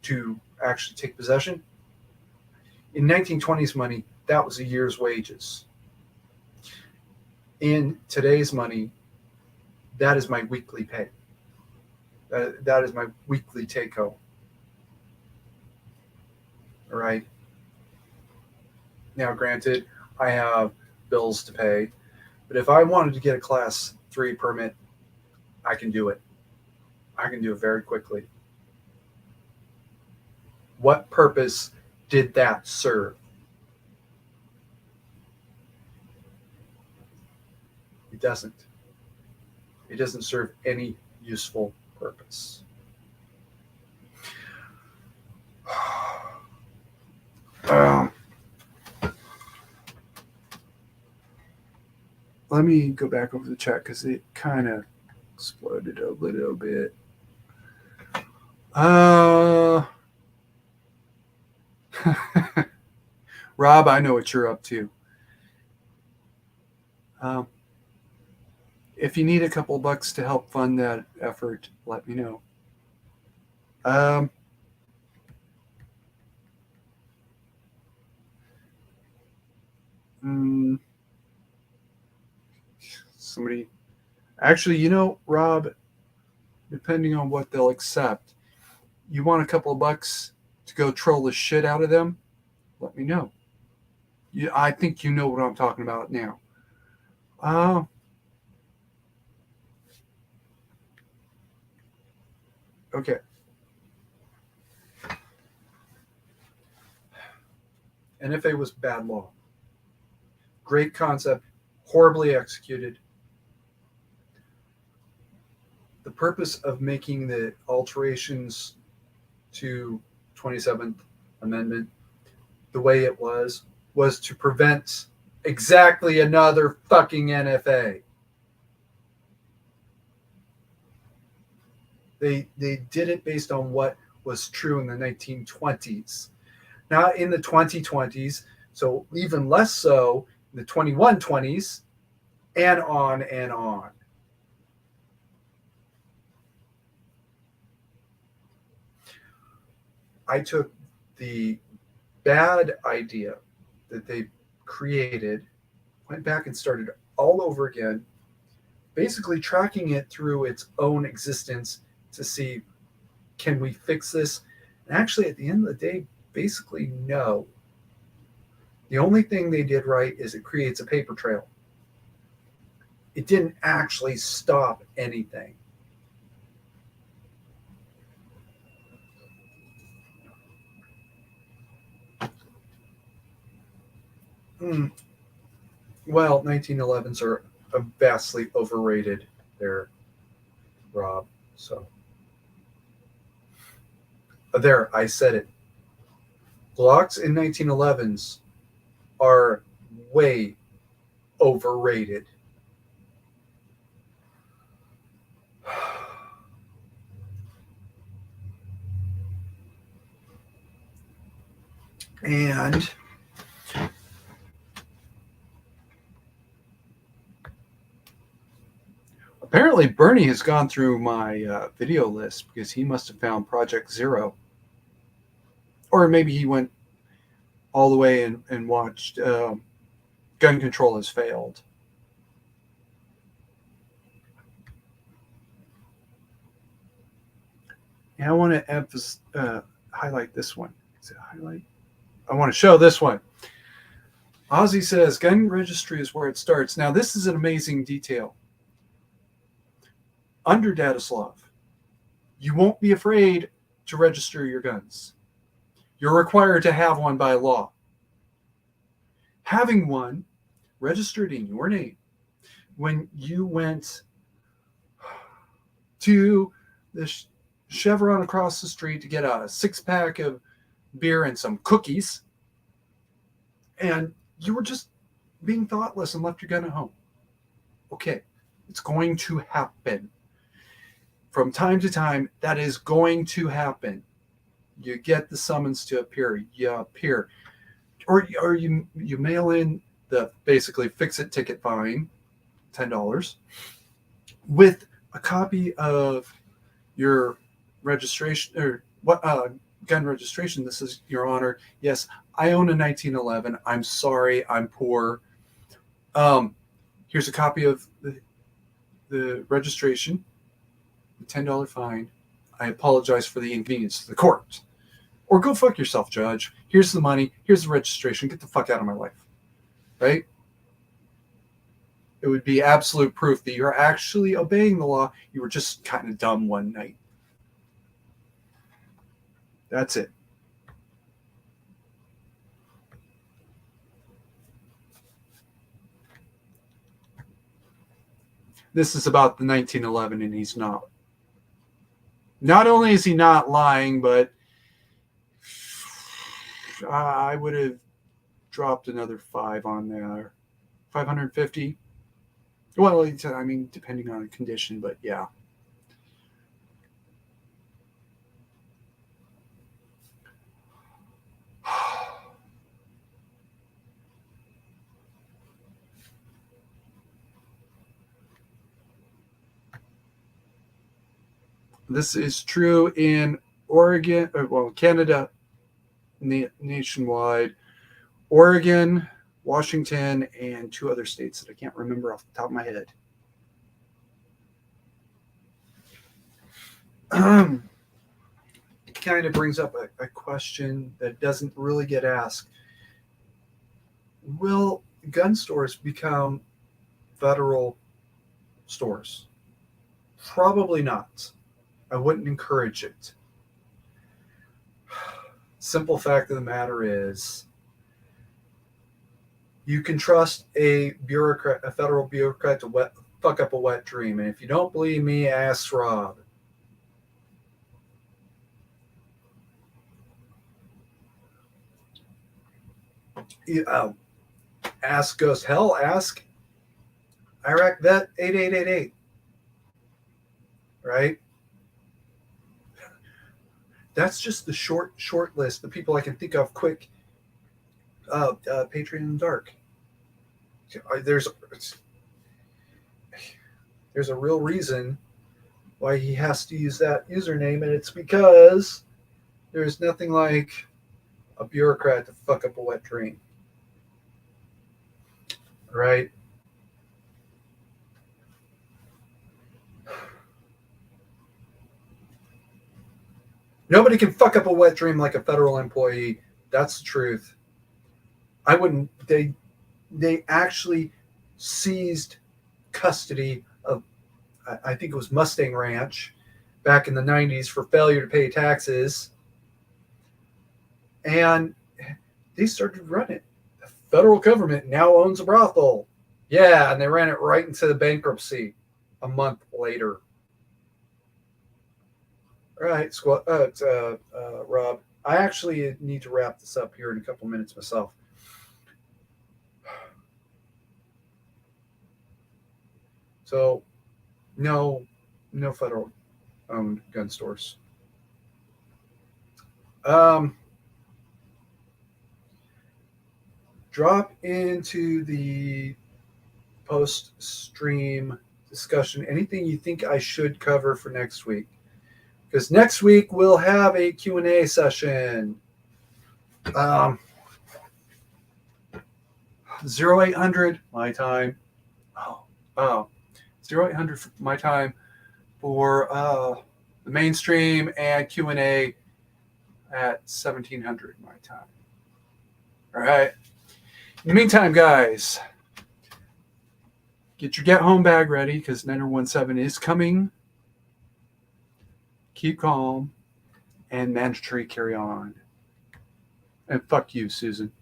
to actually take possession. In 1920s money, that was a year's wages. In today's money, that is my weekly pay. That is my weekly take home. All right. Now, granted, I have bills to pay, but if I wanted to get a class 3 permit, I can do it. I can do it very quickly. What purpose did that serve? It doesn't. It doesn't serve any useful purpose. Let me go back over the chat because it kind of exploded a little bit. Rob, I know what you're up to. If you need a couple bucks to help fund that effort, let me know. Somebody, actually, Rob, depending on what they'll accept, you want a couple of bucks to go troll the shit out of them? Let me know. I think you know what I'm talking about now. Okay. NFA was bad law. Great concept, horribly executed. The purpose of making the alterations to 27th Amendment the way it was to prevent exactly another fucking NFA. They did it based on what was true in the 1920s. Not in the 2020s, so even less so in the 2120s, and on and on. I took the bad idea that they created, went back and started all over again, basically tracking it through its own existence to see, can we fix this? And actually, at the end of the day, basically, no. The only thing they did right is it creates a paper trail. It didn't actually stop anything. Well, 1911s are vastly overrated there, Rob. So, there, I said it. Glocks in 1911s are way overrated. And apparently Bernie has gone through my video list because he must have found Project Zero. Or maybe he went all the way and watched Gun Control Has Failed. And I want to highlight this one. Is it highlight? I want to show this one. Ozzy says, gun registry is where it starts. Now, this is an amazing detail. Under Daetslov, you won't be afraid to register your guns. You're required to have one by law. Having one registered in your name when you went to the Chevron across the street to get a 6-pack of beer and some cookies, and you were just being thoughtless and left your gun at home. Okay, it's going to happen. From time to time, that is going to happen. You get the summons to appear. You appear. Or you mail in the basically fix-it ticket fine, $10, with a copy of your registration or what gun registration. This is, Your Honor. Yes, I own a 1911. I'm sorry, I'm poor. Here's a copy of the registration, the $10 fine. I apologize for the inconvenience to the court. Or go fuck yourself, judge. Here's the money. Here's the registration. Get the fuck out of my life. Right? It would be absolute proof that you're actually obeying the law. You were just kind of dumb one night. That's it. This is about the 1911, and he's not. Not only is he not lying, but I would have dropped another 5 on there. 550. Well, I mean, depending on the condition, but yeah. This is true in Oregon, Canada, nationwide, Oregon, Washington, and 2 other states that I can't remember off the top of my head. It kind of brings up a question that doesn't really get asked. Will gun stores become federal stores? Probably not. I wouldn't encourage it. Simple fact of the matter is, you can trust a federal bureaucrat to fuck up a wet dream. And if you don't believe me, ask Rob. Ask Ghost. Hell, ask Iraq Vet 8888. Right? That's just the short list. The people I can think of quick. Patriot in the Dark. There's a real reason why he has to use that username, and it's because there's nothing like a bureaucrat to fuck up a wet dream. Right? Nobody can fuck up a wet dream like a federal employee. That's the truth. I wouldn't. They actually seized custody of, I think it was Mustang Ranch, back in the 90s for failure to pay taxes, and they started running the federal government now owns a brothel. Yeah, and they ran it right into the bankruptcy a month later. All right, Rob. I actually need to wrap this up here in a couple minutes myself. So, no federal owned gun stores. Drop into the post stream discussion anything you think I should cover for next week, because next week we'll have a Q&A session. 0800 my time. 0800 my time for the mainstream, and Q&A at 1700 my time. All right. In the meantime, guys, get your get home bag ready, because 9017 is coming. Keep calm and mandatory carry on. And fuck you, Susan.